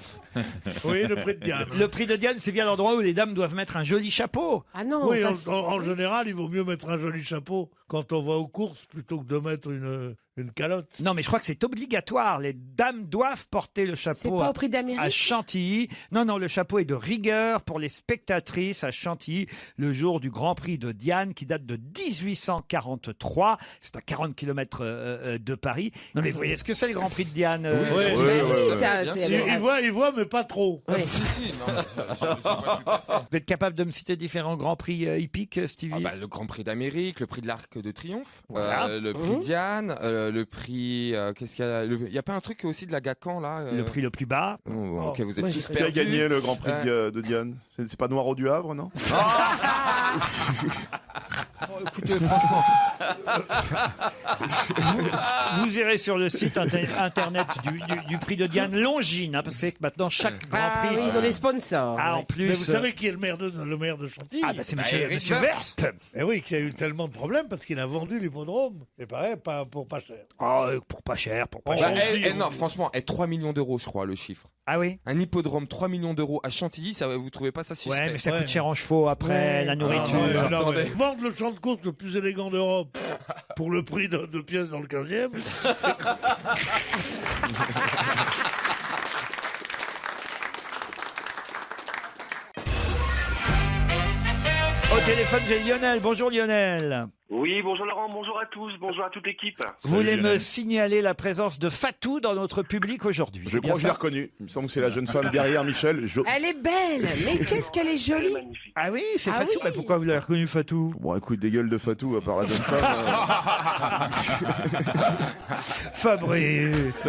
Oui, le prix de Diane. Le prix de Diane, c'est bien l'endroit où les dames doivent mettre un joli chapeau. Ah non. Oui, ça, en général, il vaut mieux mettre un joli chapeau quand on va aux courses plutôt que de mettre une calotte. Non, mais je crois que c'est obligatoire. Les dames doivent porter le c'est chapeau pas à, au prix à d'Amérique. Chantilly. Non, non, le chapeau est de rigueur pour les spectatrices à Chantilly, le jour du Grand Prix de Diane qui date de 1843. C'est à 40 km de Paris. Non, mais vous voyez ce que c'est le Grand Prix de Diane Oui, Oui, ça, bien c'est- Il voit, mais pas trop. Oui. Si, non, je vois tout à fait. Vous êtes capable de me citer différents Grands Prix hippiques, Stevie? Ah bah, le Grand Prix d'Amérique, le prix de l'Arc de Triomphe, Voilà. le prix Diane, le prix. Qu'est-ce qu'il y a Il y a pas un truc aussi de la Gacan là Le prix le plus bas. Oh, ok, vous êtes Moi, tous Qui a perdus. gagné le Grand Prix de Diane C'est pas Noiro du Havre, non Bon, écoutez, franchement. Vous irez sur le site internet du prix de Diane Longines, hein, parce que c'est que maintenant chaque Grand Prix. Oui, ils ont des sponsors. Ah, en plus. Mais vous savez qui est le maire de Chantilly? Ah, bah, c'est monsieur Verte. Eh oui, qui a eu tellement de problèmes parce qu'il a vendu l'hippodrome. Et pareil, pour pas cher. Oh, pour pas cher. Non, franchement, 3 millions d'euros, je crois, le chiffre. Ah oui? Un hippodrome, 3 millions d'euros à Chantilly, ça, vous trouvez pas ça suspect? Ouais, mais ça coûte cher en chevaux après, la nourriture. Vendre le champ de course le plus élégant d'Europe pour le prix de 2 pièces dans le 15e. Au téléphone, j'ai Lionel. Bonjour Lionel. Oui, bonjour Laurent, bonjour à tous, bonjour à toute l'équipe. Vous voulez me signaler la présence de Fatou dans notre public aujourd'hui? Je crois que je l'ai reconnue. Il me semble que c'est la jeune femme derrière Michel. Elle est belle, mais qu'est-ce qu'elle est jolie. Ah oui, c'est Fatou. Mais pourquoi vous l'avez reconnue, Fatou? Bon, écoute, des gueules de Fatou, à part la jeune femme. Fabrice.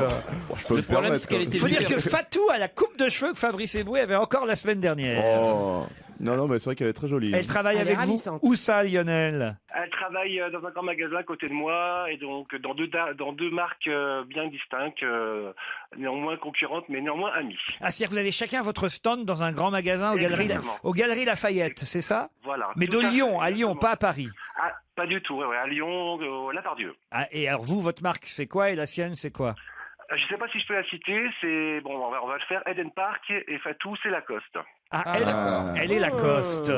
Bon, je peux me permettre. Il faut dire que Fatou a la coupe de cheveux que Fabrice Eboué avait encore la semaine dernière. Oh. Non, mais c'est vrai qu'elle est très jolie. Elle travaille avec vous. Où ça, Lionel? Elle travaille dans un grand magasin à côté de moi et donc dans deux marques bien distinctes, néanmoins concurrentes mais néanmoins amies. Ah, c'est-à-dire que vous avez chacun votre stand dans un grand magasin aux Galeries Lafayette, c'est ça? Voilà. Mais de Lyon, à Lyon, pas à Paris. Ah, pas du tout, ouais, à Lyon, La Pardieu. Ah, et alors vous, votre marque, c'est quoi et la sienne, c'est quoi? Je sais pas si je peux la citer, c'est bon, on va le faire. Eden Park et Fatou, c'est Lacoste. Ah, elle est Lacoste.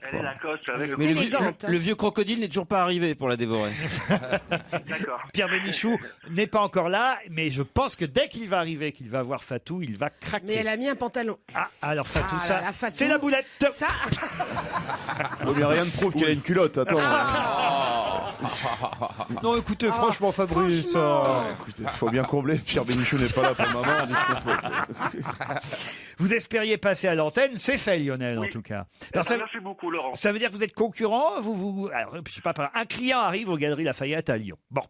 Elle est Lacoste avec le. Mais le vieux crocodile n'est toujours pas arrivé pour la dévorer. D'accord. Pierre Bénichou n'est pas encore là, mais je pense que dès qu'il va arriver, qu'il va voir Fatou, il va craquer. Mais elle a mis un pantalon. Ah, alors Fatou, Ah ça, là là, Fatou, c'est la boulette. Ça. Oh, mais rien ne prouve qu'elle a une culotte. Attends. Non, écoutez, franchement, Fabrice. Écoutez, faut bien combler. Pierre Bénichou n'est pas là pour le moment. on dit ce qu'on peut. Vous espériez passer à l'antenne, c'est fait, Lionel, en tout cas. Alors, Merci beaucoup, Laurent. Ça veut dire que vous êtes concurrent, alors, je sais pas, un client arrive aux Galeries Lafayette à Lyon. Bon,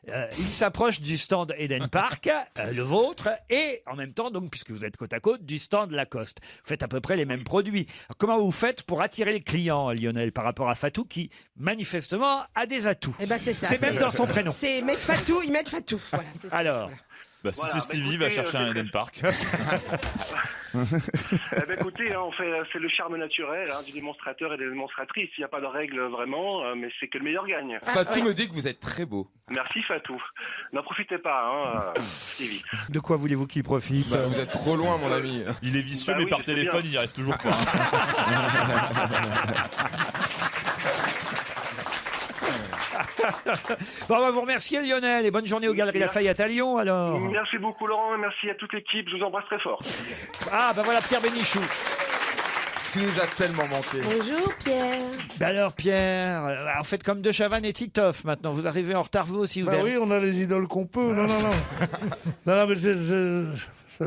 il s'approche du stand Eden Park, le vôtre, et en même temps, donc, puisque vous êtes côte à côte, du stand Lacoste. Vous faites à peu près les mêmes produits. Alors, comment vous faites pour attirer le client, Lionel, par rapport à Fatou, qui manifestement a des atouts? Eh ben c'est ça. C'est même dans son prénom. C'est mettre Fatou, ils mettent Fatou. Voilà, c'est ça. Alors. Bah, si c'est Stevie, va chercher un Eden Park. Écoutez, c'est le charme naturel du démonstrateur et des démonstratrices. Il n'y a pas de règle vraiment, mais c'est que le meilleur gagne. Fatou me dit que vous êtes très beau. Merci Fatou. N'en profitez pas, Stevie. De quoi voulez-vous qu'il profite? Vous êtes trop loin, mon ami. Il est vicieux, mais par téléphone, il n'y arrive toujours pas. Bon, on va vous remercier, Lionel, et bonne journée aux Galeries Lafayette à Lyon, alors. Merci beaucoup, Laurent, et merci à toute l'équipe. Je vous embrasse très fort. Ah, ben voilà Pierre Bénichou. Tu nous as tellement manqué. Bonjour Pierre. Ben alors Pierre, en fait comme De Chavannes et Titoff maintenant, vous arrivez en retard vous aussi. Oui, on a les idoles qu'on peut. Non. Non, mais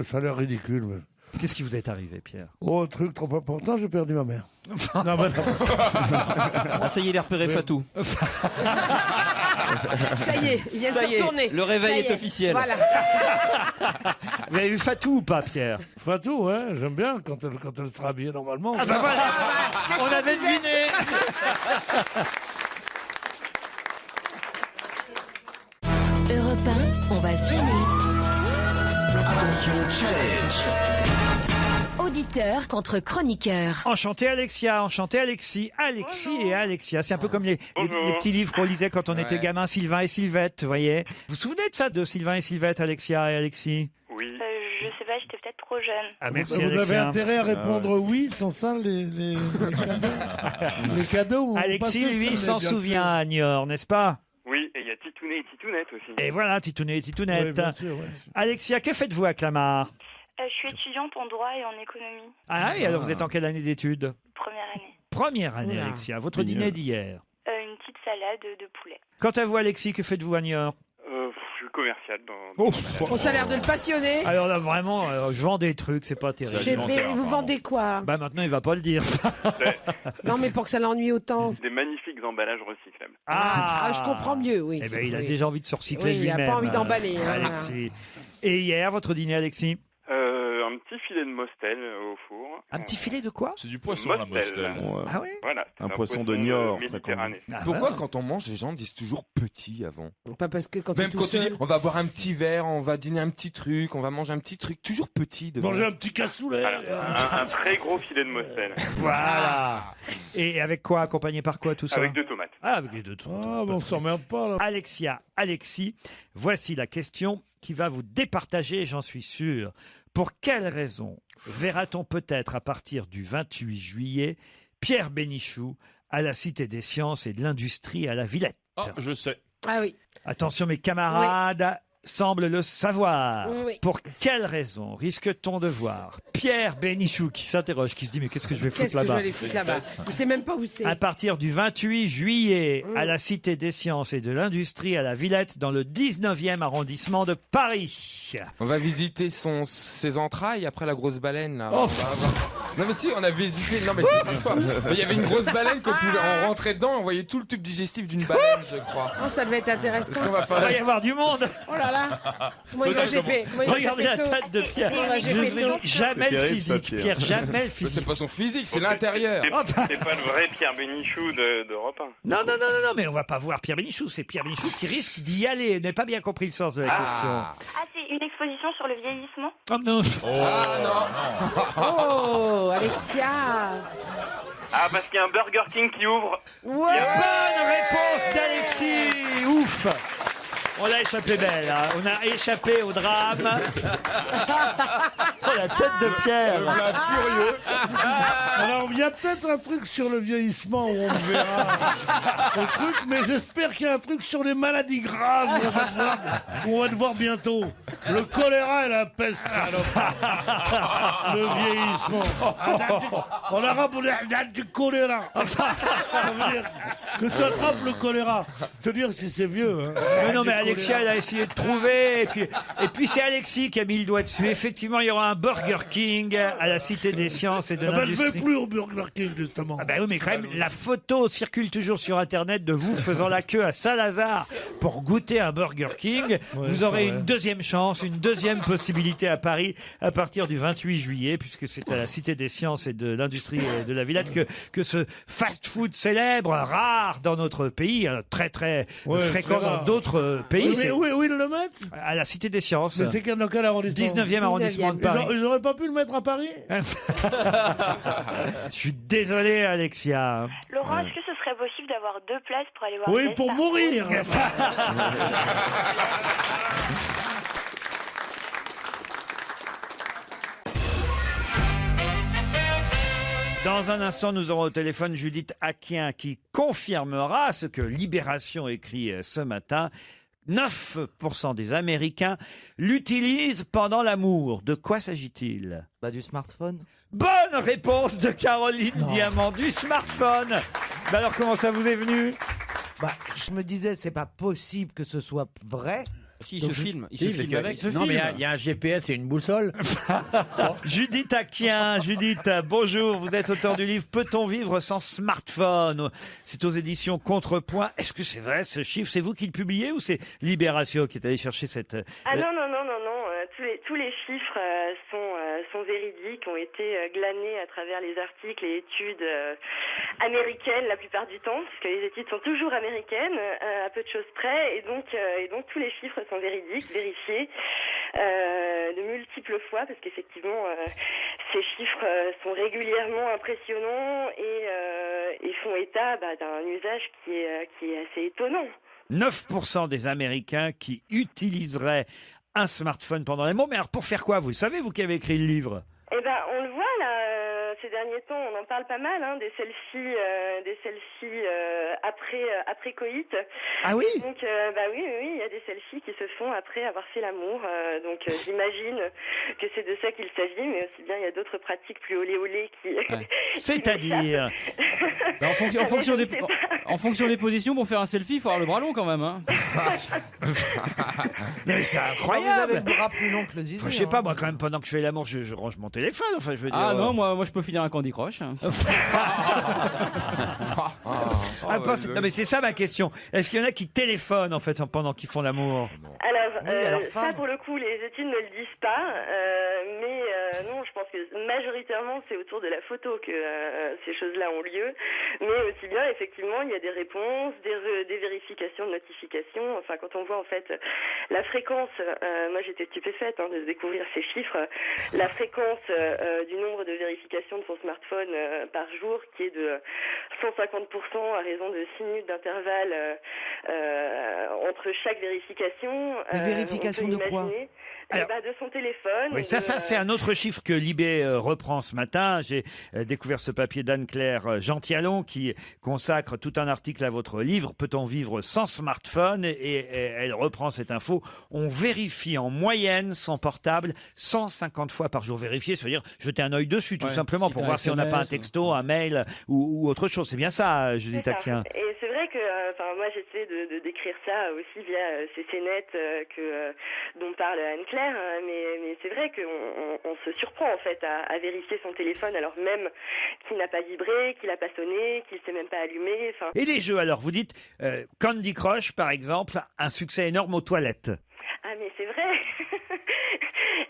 ça a l'air ridicule. Mais... Qu'est-ce qui vous est arrivé, Pierre? Oh, truc trop important, j'ai perdu ma mère. Non, mais non. Ah, ça y est, il a repéré Fatou. Ça y est, il vient de se retourner. Le réveil Ça est officiel. Voilà. Vous avez vu Fatou ou pas, Pierre? Fatou, ouais, j'aime bien quand elle sera habillée normalement. Ah bah voilà, on avait deviné. Europe 1, on va se gêner. Attention, challenge. Auditeur contre chroniqueur. Enchanté Alexia, enchanté Alexis, Alexis et Alexia. C'est un peu comme les petits livres qu'on lisait quand on était gamin, Sylvain et Sylvette, vous voyez. Vous vous souvenez de ça, de Sylvain et Sylvette, Alexia et Alexis? Oui. Je sais pas, j'étais peut-être trop jeune. Ah, merci, vous Alexia. avez intérêt à répondre oui, sans ça, les cadeaux. Les cadeaux. Alexis, lui, s'en souvient à Niort, n'est-ce pas? Oui, et il y a Titounet et Titounette aussi. Et voilà, Titounet et Titounette. Oui, bien sûr, ouais. Alexia, que faites-vous à Clamart? Je suis étudiante en droit et en économie. Ah, et alors vous êtes en quelle année d'études? Première année. Première année, Alexia. Votre dîner d'hier? Une petite salade de poulet. Quant à vous, Alexis, que faites-vous à Niort? Je suis commercial dans... On ça a l'air de le passionner. Alors là, vraiment, je vends des trucs, c'est pas terrible. Mais vous vendez quoi? Bah maintenant, il va pas le dire. Non, mais pour que ça l'ennuie autant. Des magnifiques emballages recyclables. Ah, je comprends mieux, oui. Eh ben, il a Oui. déjà envie de se recycler Oui, il lui-même. a pas envie d'emballer, hein, Alexis. Et hier, votre dîner, Alexis? Un un petit filet de Mostel au four. Un petit filet de quoi? C'est du poisson, la Mostel. Ah oui? Voilà. Un poisson de Niort, très Méditerranée. Pourquoi quand on mange, les gens disent toujours petit avant? Pas parce que quand Même tu es quand tout tu dis seul. on va boire un petit verre, on va dîner un petit truc, on va manger un petit truc, toujours petit devant. Manger un petit cassoulet. Un très gros filet de Mostel. Voilà. Et avec quoi? Accompagné par quoi tout ça? Avec 2 tomates. Ah, avec les 2 tomates. Ah, mais on s'emmerde pas, là. Alexis, voici la question qui va vous départager, j'en suis sûr. Pour quelle raison verra-t-on peut-être à partir du 28 juillet Pierre Bénichou à la Cité des Sciences et de l'Industrie à la Villette? Ah, je sais. Ah oui. Attention, mes camarades semblent le savoir. Oui. Pour quelle raison risque-t-on de voir Pierre Bénichou qui s'interroge, qui se dit mais qu'est-ce que je vais foutre Qu'est-ce que je là-bas? vais aller foutre là-bas? Il sait même pas où c'est. À partir du 28 juillet, à la Cité des Sciences et de l'Industrie à la Villette, dans le 19e arrondissement de Paris. On va visiter ses entrailles après la grosse baleine. Là. Oh. Non mais si, on a visité. Non mais c'est pas. Mais il y avait une grosse baleine on rentrait dedans, on voyait tout le tube digestif d'une baleine, je crois. Oh, ça devait être intéressant. Est-ce qu'on va Il va y avoir du monde. Oh là là. Moi, il va GP. Regardez la tête de Pierre. Jamais le physique, Pierre, jamais le physique. C'est pas son physique, c'est l'intérieur. C'est pas le vrai Pierre Bénichou d'Europe 1. Non, mais on va pas voir Pierre Bénichou. C'est Pierre Bénichou qui risque d'y aller. Vous n'avez pas bien compris le sens de la question. Ah, c'est une exposition sur le vieillissement? Oh non. Oh, Alexia. Ah, parce qu'il y a un Burger King qui ouvre. Ouais. Bonne réponse d'Alexis. Ouf. On l'a échappé belle, hein. On a échappé au drame. Oh, la tête de Pierre. Furieux. Alors, il y a peut-être un truc sur le vieillissement où on verra le truc, mais j'espère qu'il y a un truc sur les maladies graves où on va te voir bientôt. Le choléra et la peste, salope. Le vieillissement. En arabe, on dit du choléra. Ça veut dire que tu attrapes le choléra. Te dire si c'est vieux. Hein. Mais non, mais Alexia, elle a essayé de trouver. Et puis c'est Alexis qui a mis le doigt dessus. Effectivement, il y aura un Burger King à la Cité des Sciences et de Je l'Industrie. vais plus au Burger King, justement. Ah ben oui, mais quand même, la photo circule toujours sur Internet de vous faisant la queue à Saint-Lazare pour goûter un Burger King. Vous aurez une deuxième chance, une deuxième possibilité à Paris à partir du 28 juillet, puisque c'est à la Cité des Sciences et de l'Industrie de la Villette que ce fast-food célèbre, rare dans notre pays, très très fréquent dans d'autres pays. Oui, où ils le mettent? À la Cité des Sciences. Mais c'est dans quel arrondissement? 19e arrondissement de Paris. Ils n'auraient pas pu le mettre à Paris? Je suis désolé, Alexia. Laurent, est-ce que ce serait possible d'avoir 2 places pour aller voir Oui, Belle pour Star mourir. Dans un instant, nous aurons au téléphone Judith Aquin qui confirmera ce que Libération écrit ce matin. 9% des Américains l'utilisent pendant l'amour. De quoi s'agit-il? Du smartphone. Bonne réponse de Caroline Diamant, du smartphone. Alors comment ça vous est venu? Je me disais, c'est pas possible que ce soit vrai. Si, il se filme. Il se filme avec. Non, mais il y a un GPS et une boussole. Judith Aquin, Judith, bonjour. Vous êtes auteur du livre Peut-on vivre sans smartphone? C'est aux éditions Contrepoint. Est-ce que c'est vrai ce chiffre? C'est vous qui le publiez ou c'est Libération qui est allé chercher cette... Ah non. Tous les chiffres sont véridiques, ont été glanés à travers les articles et études américaines la plupart du temps, parce que les études sont toujours américaines, à peu de choses près, et donc tous les chiffres sont véridiques, vérifiés de multiples fois, parce qu'effectivement ces chiffres sont régulièrement impressionnants et font état d'un usage qui est assez étonnant. 9% des Américains qui utiliseraient un smartphone pendant les mots. Mais alors pour faire quoi? Vous le savez, vous qui avez écrit le livre? Eh ben, on le voit là, ces derniers temps, on en parle pas mal, des selfies après coït. Ah oui? Donc, oui, il y a des selfies qui se font après avoir fait l'amour. Donc, j'imagine que c'est de ça qu'il s'agit, mais aussi bien il y a d'autres pratiques plus olé qui. C'est-à-dire? En fonction des positions, pour faire un selfie, il faut avoir le bras long quand même. Hein. Mais c'est incroyable. Vous avez le bras plus long que le zizi. Je sais pas, moi quand même, pendant que je fais l'amour, je range mon téléphone. Enfin, je veux dire. Ah non, moi je peux finir un Candy Crush. Non mais c'est ça ma question. Est-ce qu'il y en a qui téléphonent en fait pendant qu'ils font l'amour? Alors, ça pour le coup, les études ne le disent pas, mais non, je pense que majoritairement c'est autour de la photo que ces choses-là ont lieu, mais aussi bien effectivement il y a des réponses, des vérifications de notifications. Enfin, quand on voit en fait la fréquence, moi j'étais stupéfaite de découvrir ces chiffres, la fréquence du nombre de vérifications de son smartphone par jour qui est de 150% à raison de 6 minutes d'intervalle entre chaque vérification. Vérification de quoi? De son téléphone. Oui, ça c'est un autre chiffre que Libé reprend ce matin. J'ai découvert ce papier d'Anne-Claire Gentialon qui consacre tout un article à votre livre, Peut-on vivre sans smartphone? Et elle reprend cette info. On vérifie en moyenne son portable 150 fois par jour. Vérifier, ça veut dire jeter un œil dessus, tout simplement, pour voir si on n'a pas un texto, un mail ou autre chose. C'est bien ça, Judith Aquin. Et c'est vrai que moi j'essaie de décrire ça aussi via CCNet dont parle Anne-Claire, mais c'est vrai qu'on se surprend en fait à vérifier son téléphone alors même qu'il n'a pas vibré, qu'il n'a pas sonné, qu'il ne s'est même pas allumé. Et les jeux alors, vous dites Candy Crush par exemple, un succès énorme aux toilettes. Ah mais c'est vrai.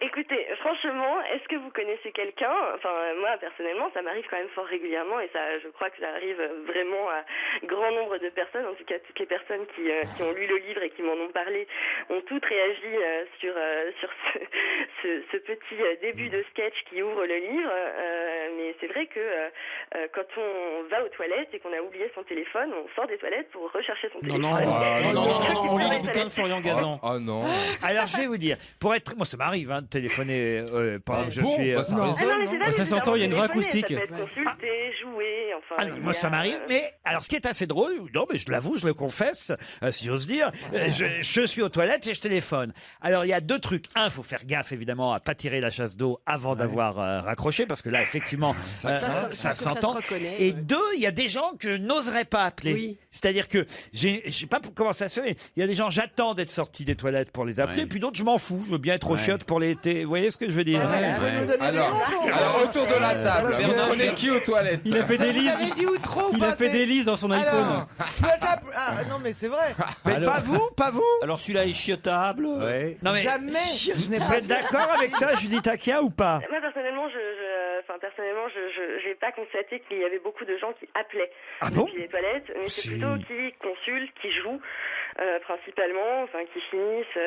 Écoutez, franchement, est-ce que vous connaissez quelqu'un? Enfin, moi, personnellement, ça m'arrive quand même fort régulièrement et ça, je crois que ça arrive vraiment à grand nombre de personnes. En tout cas, toutes les personnes qui ont lu le livre et qui m'en ont parlé ont toutes réagi sur ce petit début de sketch qui ouvre le livre. Mais c'est vrai que quand on va aux toilettes et qu'on a oublié son téléphone, on sort des toilettes pour rechercher son téléphone. Non, on lit les bouquins de Florian Gazan. Oh non. Alors, je vais vous dire, moi, ça m'arrive de téléphoner pendant que je suis. Ça s'entend, il y a une vraie acoustique. Ça peut être consulter, jouer, enfin. Moi, ça m'arrive, mais alors, ce qui est assez drôle, non, mais je l'avoue, je le confesse, si j'ose dire, je suis aux toilettes et je téléphone. Alors, il y a deux trucs. Un, il faut faire gaffe, évidemment, à pas tirer la chasse d'eau avant d'avoir raccroché, parce que là, effectivement, ça s'entend. Et deux, il y a des gens que je n'oserais pas appeler. Oui. C'est-à-dire que, je sais pas comment ça se fait, il y a des gens, j'attends d'être sorti des toilettes pour les appeler, puis d'autres, je m'en fous. Je veux bien être aux chiottes pour les... Vous voyez ce que je veux dire? Alors, autour de la table, vous prenez qui aux toilettes? Il a fait des listes. Il a fait des listes dans son iPhone. Non mais c'est vrai. Mais pas vous? Alors celui-là est chiotable. Non, mais Jamais. Je n'ai vous pas êtes d'accord avec ça, Judith Aquin, ou pas? Moi, personnellement, j'ai pas constaté qu'il y avait beaucoup de gens qui appelaient depuis les toilettes, mais c'est plutôt qui consultent, qui jouent, principalement, qui finissent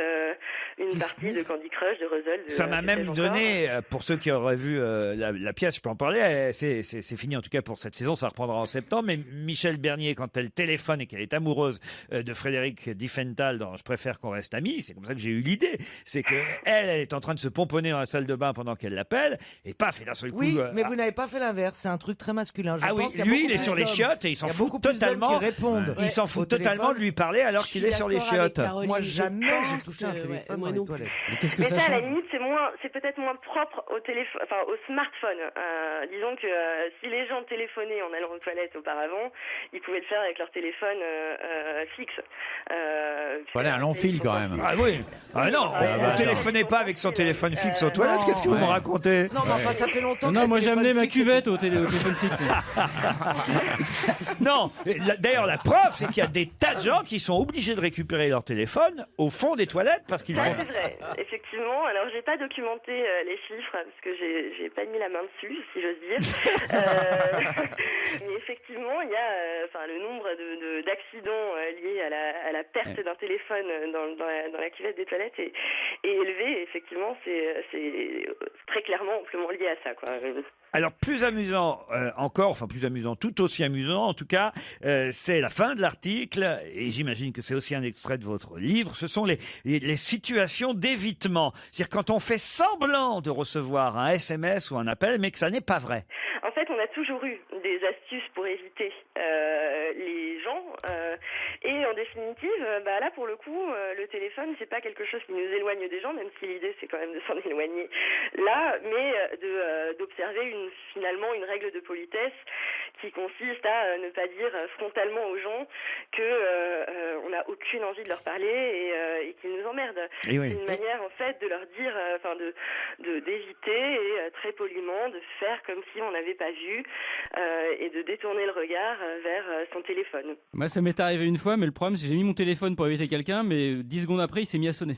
une partie de Candy Crush, de Puzzle. Ça m'a même donné, pour ceux qui auraient vu la pièce, je peux en parler, c'est fini en tout cas pour cette saison, ça reprendra en septembre, mais Michel Bernier, quand elle téléphone et qu'elle est amoureuse de Frédéric Diffenthal dans Je préfère qu'on reste amis, c'est comme ça que j'ai eu l'idée, c'est que elle est en train de se pomponner dans la salle de bain pendant qu'elle l'appelle, et paf, et d'un seul coup... Oui, mais vous n'avez pas fait l'inverse, c'est un truc très masculin. Je pense qu'il y a lui, beaucoup il est plus sur les d'hommes. chiottes et il s'en y a fout beaucoup plus d'hommes totalement. qui répondent. Il s'en fout totalement de lui parler alors qu'il est sur les chiottes. Moi, jamais j'ai touché un téléphone dans les toilettes. Qu'est-ce que Mais ça ça, à la change? limite, c'est peut-être moins propre au téléphone, au smartphone. Disons que si les gens téléphonaient en allant aux toilettes auparavant, ils pouvaient le faire avec leur téléphone fixe. Voilà, un long fil quand même. Ah oui. Ah non, on ne téléphonait pas avec son téléphone fixe aux toilettes. Qu'est-ce que vous me racontez? Non, mais enfin, ça fait longtemps que Non, le moi j'ai téléphone amené ma fixe cuvette au téléphone fixe. Non, d'ailleurs la preuve, c'est qu'il y a des tas de gens qui sont obligés de récupérer leur téléphone au fond des toilettes parce qu'ils Ça, font... c'est vrai, effectivement. Alors, j'ai pas documenté les chiffres parce que j'ai pas mis la main dessus, si j'ose dire. Mais effectivement, il y a le nombre d'accidents liés à la perte d'un téléphone dans la cuvette des toilettes est élevé. Effectivement, c'est très clairement amplement lié à ça, quoi. Alors plus amusant encore, enfin plus amusant, tout aussi amusant en tout cas, c'est la fin de l'article, et j'imagine que c'est aussi un extrait de votre livre, ce sont les situations d'évitement. C'est-à-dire quand on fait semblant de recevoir un SMS ou un appel, mais que ça n'est pas vrai. En fait, on a toujours eu des astuces pour éviter les gens et en définitive, là pour le coup, le téléphone, c'est pas quelque chose qui nous éloigne des gens, même si l'idée c'est quand même de s'en éloigner là, mais d'observer finalement une règle de politesse qui consiste à ne pas dire frontalement aux gens que on n'a aucune envie de leur parler et qu'ils nous emmerdent. Et oui. C'est une manière en fait de leur dire, d'éviter et très poliment de faire comme si on n'avait pas vu et de détourner le regard vers son téléphone. Moi, ça m'est arrivé une fois, mais le problème, c'est que j'ai mis mon téléphone pour éviter quelqu'un, mais 10 secondes après, il s'est mis à sonner.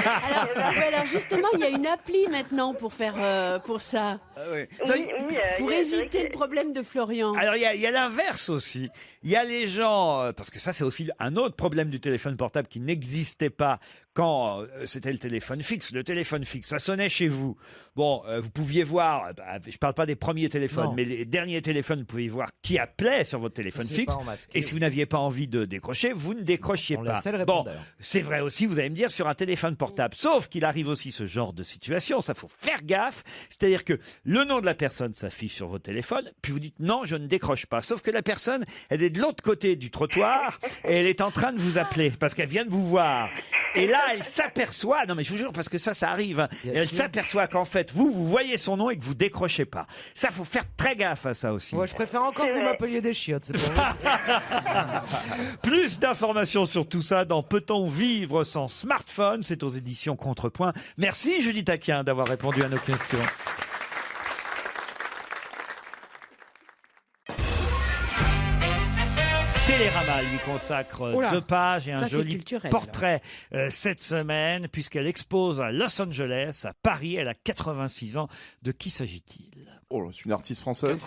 Alors justement, il y a une appli maintenant pour faire pour ça. Pour éviter le problème de Florian. Alors il y a l'inverse aussi. Il y a les gens, parce que ça c'est aussi un autre problème du téléphone portable qui n'existait pas quand c'était le téléphone fixe. Le téléphone fixe, ça sonnait chez vous. Bon, vous pouviez voir, je parle pas des premiers téléphones, mais les derniers téléphones, vous pouviez voir qui appelait sur votre téléphone fixe. Et si vous n'aviez pas envie de décrocher, vous ne décrochiez pas. Bon, c'est vrai aussi, vous allez me dire, sur un téléphone portable. Sauf qu'il arrive aussi ce genre de situation, ça faut faire gaffe. C'est-à-dire que le nom de la personne s'affiche sur votre téléphone, puis vous dites non, je ne décroche pas. Sauf que la personne, elle est de l'autre côté du trottoir et elle est en train de vous appeler parce qu'elle vient de vous voir. Et là, elle s'aperçoit, non mais je vous jure, parce que ça arrive, hein, et elle s'aperçoit qu'en fait, vous voyez son nom et que vous décrochez pas. Ça, faut faire très gaffe à ça aussi. Moi, je préfère encore que vous m'appeliez des chiottes. C'est Plus d'informations sur tout ça dans Peut-on vivre sans smartphone? C'est aux éditions Contrepoint. Merci Judith Aquin d'avoir répondu à nos questions. Télérama lui consacre 2 pages et un joli portrait cette semaine, puisqu'elle expose à Los Angeles, à Paris. Elle a 86 ans. De qui s'agit-il? Oh, c'est une artiste française.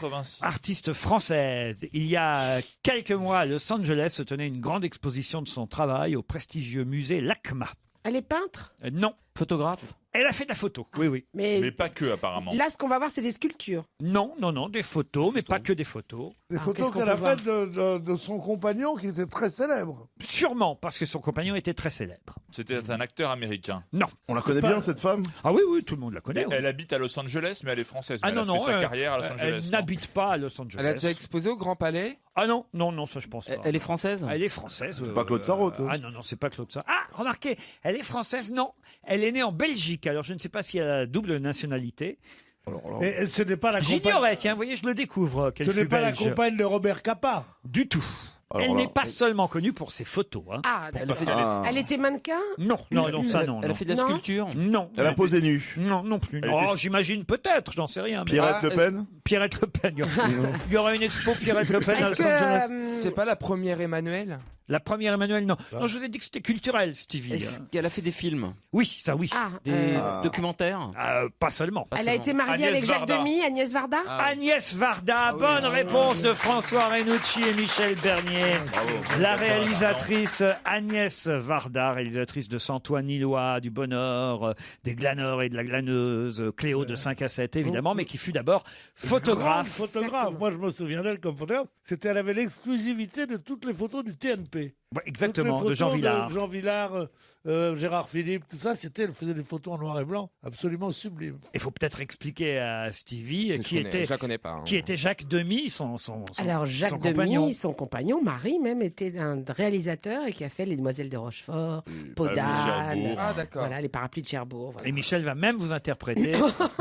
Artiste française. Il y a quelques mois, à Los Angeles se tenait une grande exposition de son travail au prestigieux musée LACMA. Elle est peintre? Non. Photographe? Elle a fait de la photo, oui. Mais pas que, apparemment. Là, ce qu'on va voir, c'est des sculptures. Non, des photos, mais pas que des photos. Des photos qu'elle a faites de son compagnon qui était très célèbre. Sûrement, parce que son compagnon était très célèbre. C'était un acteur américain. Non. On la connaît bien, cette femme? Ah oui, tout le monde la connaît. Elle habite à Los Angeles, mais elle est française. Ah Mais non, elle a fait sa carrière à Los Angeles. Elle n'habite pas à Los Angeles. Elle a déjà exposé au Grand Palais? Ah non, ça je pense pas. Elle est française? Elle est française. C'est pas Claude Sarraute. Ah non, c'est pas Claude Sarraute. Ah, remarquez, elle est française, non. Elle est née en Belgique, alors je ne sais pas si elle a la double nationalité. Et ce n'est pas la compagne. J'ignorais, tiens, vous voyez, je le découvre. Ce n'est pas la compagne de Robert Capa. Du tout. Elle n'est pas seulement connue pour ses photos. Hein. Ah, d'accord. Elle était mannequin? Non, ça non. Elle a fait de la sculpture? Non. Elle a posé nue? Non plus. Oh, j'imagine peut-être, j'en sais rien. Pierrette Le Pen? Pierrette Le Pen. Il y aura une expo Pierrette Le Pen à Los Angeles. C'est pas la première Emmanuel? La première Emmanuel, non. Non, je vous ai dit que c'était culturel, Stevie. Est-ce qu'elle a fait des films? Oui, ça oui. Des documentaires? Pas seulement. Elle a été mariée avec Jacques Demy, Agnès Varda? Agnès Varda, bonne réponse de François Renucci et Michel Bernier. La réalisatrice Agnès Varda, réalisatrice de Sans toi ni loi, du bonheur, des glaneurs et de la glaneuse, Cléo de 5 à 7 évidemment, mais qui fut d'abord photographe. Photographe, moi je me souviens d'elle comme photographe. Elle avait l'exclusivité de toutes les photos du TNP. Ouais, exactement, de Jean Villard. Jean Villard, Gérard Philippe, tout ça, elle faisait des photos en noir et blanc, absolument sublimes. Il faut peut-être expliquer à Stevie Je la connais pas. Qui était Jacques Demy, son Alors Jacques Demy, son compagnon, Marie même, était un réalisateur et qui a fait Les Demoiselles de Rochefort, Peau d'âne, voilà, les parapluies de Cherbourg. Voilà. Et Michel va même vous interpréter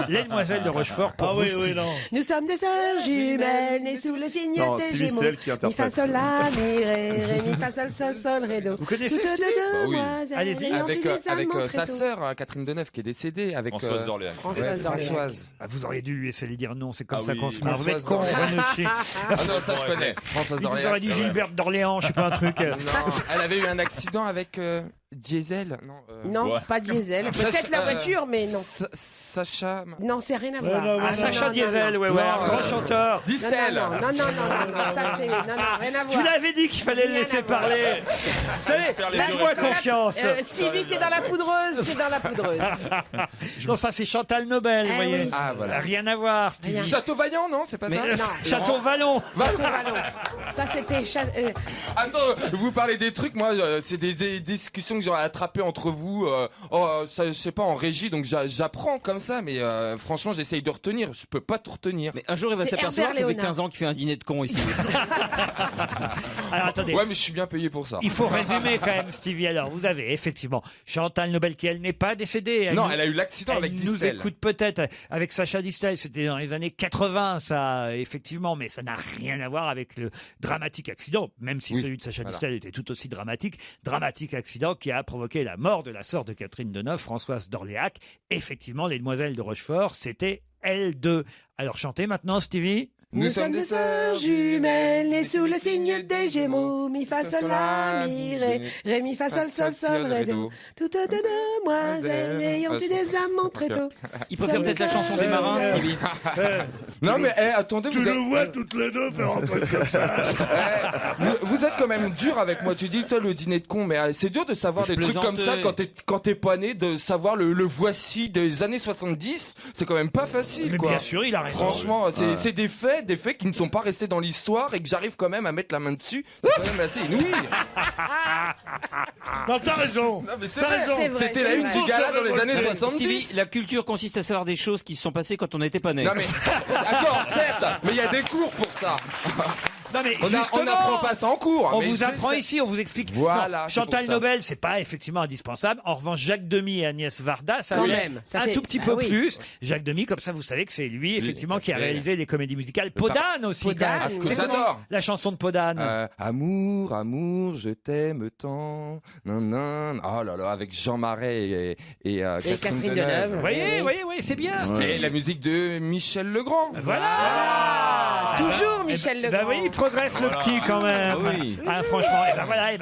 Les Demoiselles de Rochefort pour vous, Stevie. Non. Nous sommes des sœurs jumelles nées sous le signe des Gémeaux. Mi fa sol la mi ré mi fa sol sol ré do. Vous connaissez Toutes Stevie? deux Oui. demoiselles Allez-y. ayant eu des Avec amants sa très tôt. sœur, Catherine Deneuve, qui est décédée. Avec Françoise d'Orléans. Françoise. Ah, vous auriez dû lui laisser dire non, c'est comme ça oui. qu'on se marre. Vous êtes Françoise con, Renucci. Ah non, ça je connais. Françoise Il d'Orléans. vous aurait dit Gilberte d'Orléans, je sais pas un truc. Non, elle avait eu un accident avec Diesel. Non, pas Diesel. Peut-être la voiture, mais non. Sacha. Non, c'est rien à voir. Sacha Diesel, ouais, un grand chanteur. Distel. Non, ça c'est rien à voir. Je vous l'avais dit qu'il fallait le laisser parler. Vous savez, faites-moi confiance. Stevie, t'es dans la poudreuse, Non, ça c'est Chantal Nobel, vous voyez. Oui. Ah voilà. Rien à voir, Stevie. Château Vaillant, non, c'est pas ça? Château Vallon. Ça c'était. Attends, vous parlez des trucs, moi, c'est des discussions que j'aurais attrapé entre vous, je sais pas, en régie, donc j'apprends comme ça, mais franchement, j'essaye de retenir. Je peux pas tout retenir. Mais un jour, il va s'apercevoir que ça fait 15 ans qu'il fait un dîner de cons ici. Alors attendez. Ouais, mais je suis bien payé pour ça. Il faut résumer quand même, Stevie. Alors, vous avez effectivement Chantal Nobel qui, elle, n'est pas décédée. Non, elle a eu l'accident avec Distel. Elle nous Distel. écoute peut-être avec Sacha Distel. C'était dans les années 80, ça, effectivement. Mais ça n'a rien à voir avec le dramatique accident, même si celui de Sacha Distel était tout aussi dramatique. Dramatique accident qui a provoqué la mort de la sœur de Catherine Deneuve, Françoise d'Orléac. Effectivement, les demoiselles de Rochefort, c'était elles deux. Alors, chantez maintenant, Stevie. Nous sommes des sœurs jumelles, nées sous le signe des Gémeaux. Mi fa sol la mi ré, ré mi fa sol sol sol ré do. Toutes deux demoiselles ayant eu des amants très tôt. Il peut faire peut-être la chanson des marins, Stevie. Non mais attendez, tu le vois toutes les deux faire un truc comme ça. Vous êtes quand même dur avec moi. Tu dis toi le dîner de con, mais c'est dur de savoir des trucs comme ça quand t'es pas né, de savoir le voici des années 70. C'est quand même pas facile, Mais quoi. bien sûr, il a raison. Franchement, c'est des faits qui ne sont pas restés dans l'histoire et que j'arrive quand même à mettre la main dessus. C'est quand même assez inouï. Non, t'as raison. Non mais c'est T'as vrai. raison. C'était la une du gala dans les années 70. Stevie, la culture consiste à savoir des choses qui se sont passées quand on n'était pas né. Non mais d'accord, certes, mais il y a des cours pour ça. Non mais On justement, n'apprend pas ça en cours. On mais vous apprend ici, on vous explique. Voilà, Non, c'est Chantal pour ça. Nobel, c'est pas effectivement indispensable. En revanche, Jacques Demy et Agnès Varda, ça Quand l'est même, ça un fait- tout petit bah peu oui. plus. Jacques Demy, comme ça, vous savez que c'est lui, effectivement, tout à qui a fait. réalisé les comédies musicales. Podane aussi. Podane, quand même. oui. C'est comment J'adore. la chanson de Podane? Amour, amour, je t'aime tant. Nan, nan. Oh là là, avec Jean Marais et Catherine Deneuve. Vous voyez, c'est bien. Et la musique de Michel Legrand. Voilà. Toujours Eh Michel ben, Legrand. oui, il progresse le petit quand même. Ah oui. Ah, franchement,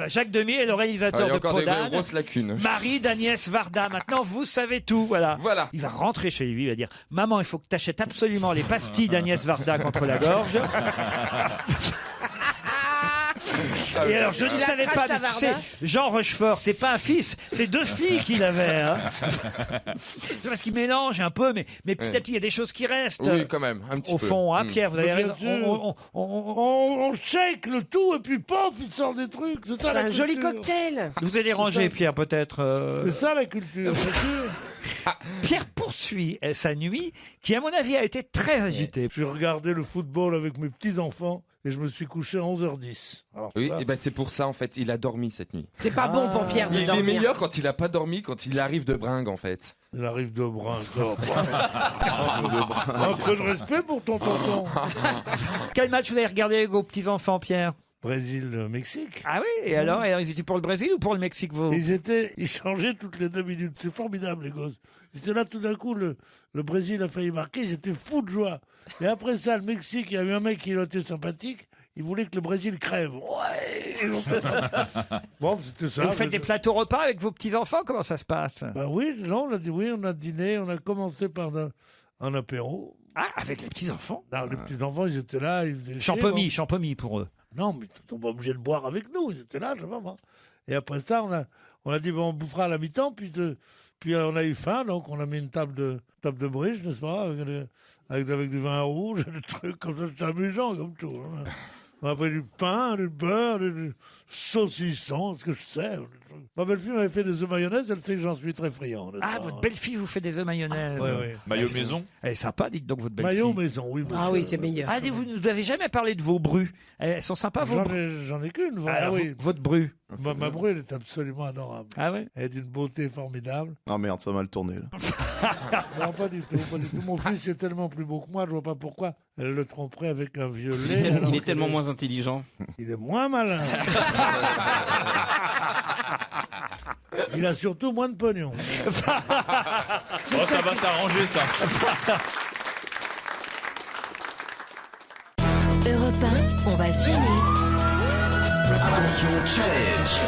Jacques Demy est le réalisateur Il y a de encore des Podane. grosses lacunes. Marie d'Agnès Varda. Maintenant, vous savez tout. Voilà. Voilà. Il va rentrer chez lui. Il va dire Maman, il faut que tu achètes absolument les pastilles d'Agnès Varda contre la gorge. Et alors, je ne la savais craches, pas, ta mais tu sais, Varda Jean Rochefort, c'est pas un fils, c'est deux filles qu'il avait. Hein. C'est parce qu'il mélange un peu, mais petit à petit, il y a des choses qui restent. Oui, quand même, un petit Au peu. fond, hein, Pierre, vous avez Mais bien raison. sûr. On shake le tout et puis pof, il sort des trucs. C'est ça C'est la un joli culture. cocktail. Vous allez ranger, Pierre, peut-être. C'est ça la culture, bien sûr. Pierre poursuit sa nuit, qui, à mon avis, a été très agitée. J'ai regardé le football avec mes petits-enfants et je me suis couché à 11h10. Alors, tu Oui, vois, et ben c'est pour ça en fait, il a dormi cette nuit. C'est pas bon pour Pierre de Il est dormir. meilleur quand il a pas dormi, quand il arrive de bringue en fait. il arrive de brin. Un peu de respect pour ton tonton. Quel match vous avez regardé avec vos petits-enfants, Pierre? Brésil-Mexique. Ah oui, et alors ils étaient pour le Brésil ou pour le Mexique, vous? Ils changeaient toutes les 2 minutes. C'est formidable, les gosses. Ils étaient là tout d'un coup, le Brésil a failli marquer, ils étaient fous de joie. Et après ça, le Mexique, il y a eu un mec qui était sympathique. Il voulait que le Brésil crève. Ouais. Bon, c'était ça. Vous faites des plateaux repas avec vos petits-enfants? Comment ça se passe? Ben oui, non, on a dit oui, on a dîné, on a commencé par un apéro. Ah, avec les petits-enfants? Non, les petits-enfants, ils étaient là, ils faisaient Champomis pour eux. Non, mais ils sont pas obligés de boire avec nous, ils étaient là, je sais pas moi. Et après ça, on a dit, bon, on bouffera à la mi-temps, puis on a eu faim, donc on a mis une table de bridge, n'est-ce pas, avec du vin rouge, des trucs comme ça, c'est amusant comme tout. Hein. On a pris du pain, du beurre, du saucisson, ce que je sais. Ma belle-fille m'avait fait des œufs mayonnaise, elle sait que j'en suis très friand. Ah, votre belle-fille vous fait des œufs mayonnaise. Oui, oui. Maillot maison. Elle est sympa, dites donc, votre belle-fille. Maillot maison, oui. Ah oui, c'est meilleur. Ah, vous ne nous avez jamais parlé de vos brus. Elles sont sympas, vos brus. J'en ai qu'une. Alors, oui. votre bru. Ma bru, elle est absolument adorable. Ah oui? Elle est d'une beauté formidable. Ah merde, ça a mal tourné là. Non, pas du tout, pas du tout. Mon fils est tellement plus beau que moi, je vois pas pourquoi elle le tromperait avec un vieux lait. Il est tellement moins intelligent. Il est moins malin. Il a surtout moins de pognon. Oh, ça va s'arranger, ça. Europe 1, on va se gêner. Attention, challenge.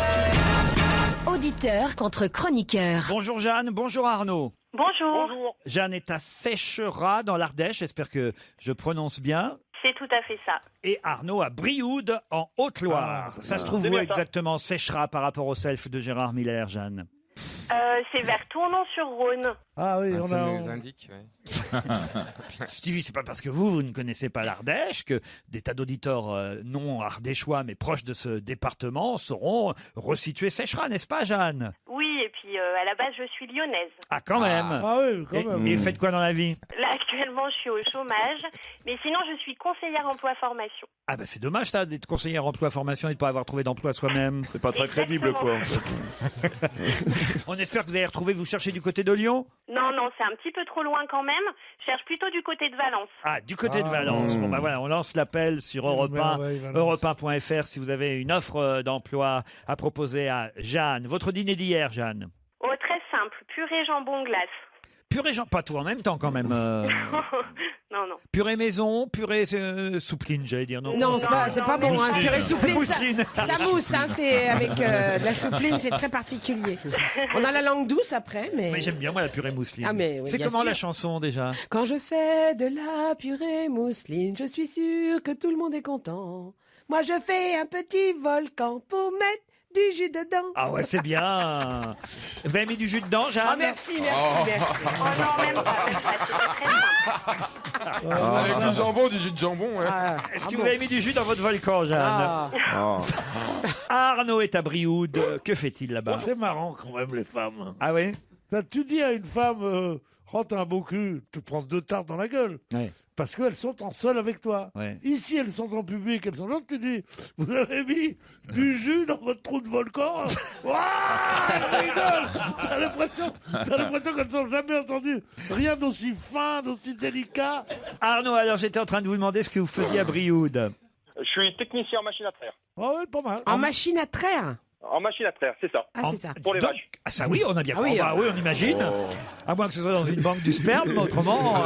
Auditeur contre chroniqueur. Bonjour Jeanne, bonjour Arnaud. Bonjour. Jeanne est à Sécherat dans l'Ardèche, j'espère que je prononce bien. C'est tout à fait ça. Et Arnaud à Brioude en Haute-Loire. Ça se trouve C'est où bien ça. exactement Sécherat par rapport au self de Gérard Miller, Jeanne? C'est vers Tournon-sur-Rhône. Ah oui, Ça nous indique, ouais. Stevie, c'est pas parce que vous ne connaissez pas l'Ardèche que des tas d'auditeurs non ardéchois mais proches de ce département sauront resituer Sécheras, n'est-ce pas, Jeanne? Oui, et puis à la base, je suis lyonnaise. Ah, quand même. Ah oui, quand même. Et faites quoi dans la vie? Là, actuellement, je suis au chômage, mais sinon, je suis conseillère emploi-formation. Ah bah c'est dommage ça d'être conseillère emploi-formation et de pas avoir trouvé d'emploi soi-même. C'est pas très crédible, quoi. En fait. On espère que vous allez retrouver, vous cherchez du côté de Lyon? Non, c'est un petit peu trop loin quand même. Je cherche plutôt du côté de Valence. Ah, du côté de Valence. Bon bah voilà, on lance l'appel sur Europe 1, europe1.fr si vous avez une offre d'emploi à proposer à Jeanne. Votre dîner d'hier, Jeanne? Oh, très simple, purée jambon glace. Purée pas tout en même temps quand même. Non. Purée maison, purée soupline, j'allais dire. Non, c'est pas bon. Hein. Purée soupline, Mousseline. ça mousse. Hein, c'est avec de la soupline, c'est très particulier. On a la langue douce après, mais. Mais j'aime bien moi la purée mousseline. Ah, mais oui, c'est bien comment sûr. la chanson déjà? Quand je fais de la purée mousseline, je suis sûr que tout le monde est content. Moi, je fais un petit volcan pour mettre du jus dedans. Ah ouais, c'est bien. Vous avez mis du jus dedans, Jeanne? Ah, merci. Oh non, même pas. Avec du jambon, du jus de jambon. Ouais. Est-ce que vous avez mis du jus dans votre volcan, Jeanne? Arnaud est à Brioude. Que fait-il là-bas? C'est marrant quand même, les femmes. Ah oui? Tu dis à une femme, t'as un beau cul, tu prends 2 tartes dans la gueule. Ouais. Parce qu'elles sont en seul avec toi. Ouais. Ici, elles sont en public, elles sont là, tu dis, vous avez mis du jus dans votre trou de volcan. Ouah, elles rigolent. T'as l'impression qu'elles n'ont jamais entendu rien d'aussi fin, d'aussi délicat. Arnaud, alors j'étais en train de vous demander ce que vous faisiez à Brioude. Je suis technicien en machine à traire. Ah oui, pas mal. En machine à traire. En machine à traire, c'est ça. Ah, c'est ça. Pour les Donc- vaches. Ah ça oui, on a bien Ah oui, bah oui, on imagine. À moins que ce soit dans une banque du sperme, autrement.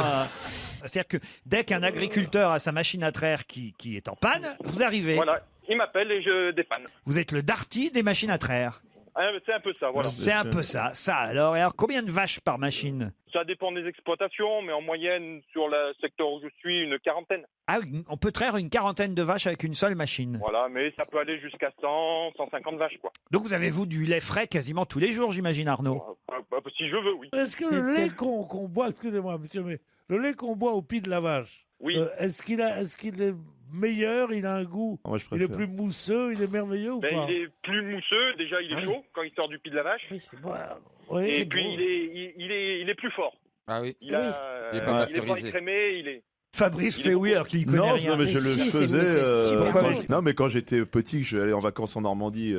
C'est-à-dire que dès qu'un agriculteur a sa machine à traire qui est en panne, vous arrivez. Voilà, il m'appelle et je dépanne. Vous êtes le Darty des machines à traire. Ah, mais c'est un peu ça, voilà. C'est un peu ça. Ça alors, et alors combien de vaches par machine? Ça dépend des exploitations, mais en moyenne, sur le secteur où je suis, une quarantaine. Ah oui, on peut traire une quarantaine de vaches avec une seule machine. Voilà, mais ça peut aller jusqu'à 100, 150 vaches, quoi. Donc vous avez vous du lait frais quasiment tous les jours, j'imagine, Arnaud. Si je veux, oui. Est-ce que le lait qu'on boit, excusez-moi, monsieur, mais le lait qu'on boit au pied de la vache, oui. Est-ce qu'il est meilleur, il a un goût, Moi, je il est préfère. plus mousseux, il est merveilleux ou pas? Il est plus mousseux, déjà il est chaud quand il sort du pied de la vache. Oui, c'est bon. Oui, Et c'est puis bon. il est plus fort. Ah oui. Il est pas pasteurisé. écrémé, il est... Fabrice Il fait est oui alors qu'il connaît Non, rien. non, mais je le faisais. Pourquoi Non, mais quand j'étais petit, que je allais en vacances en Normandie,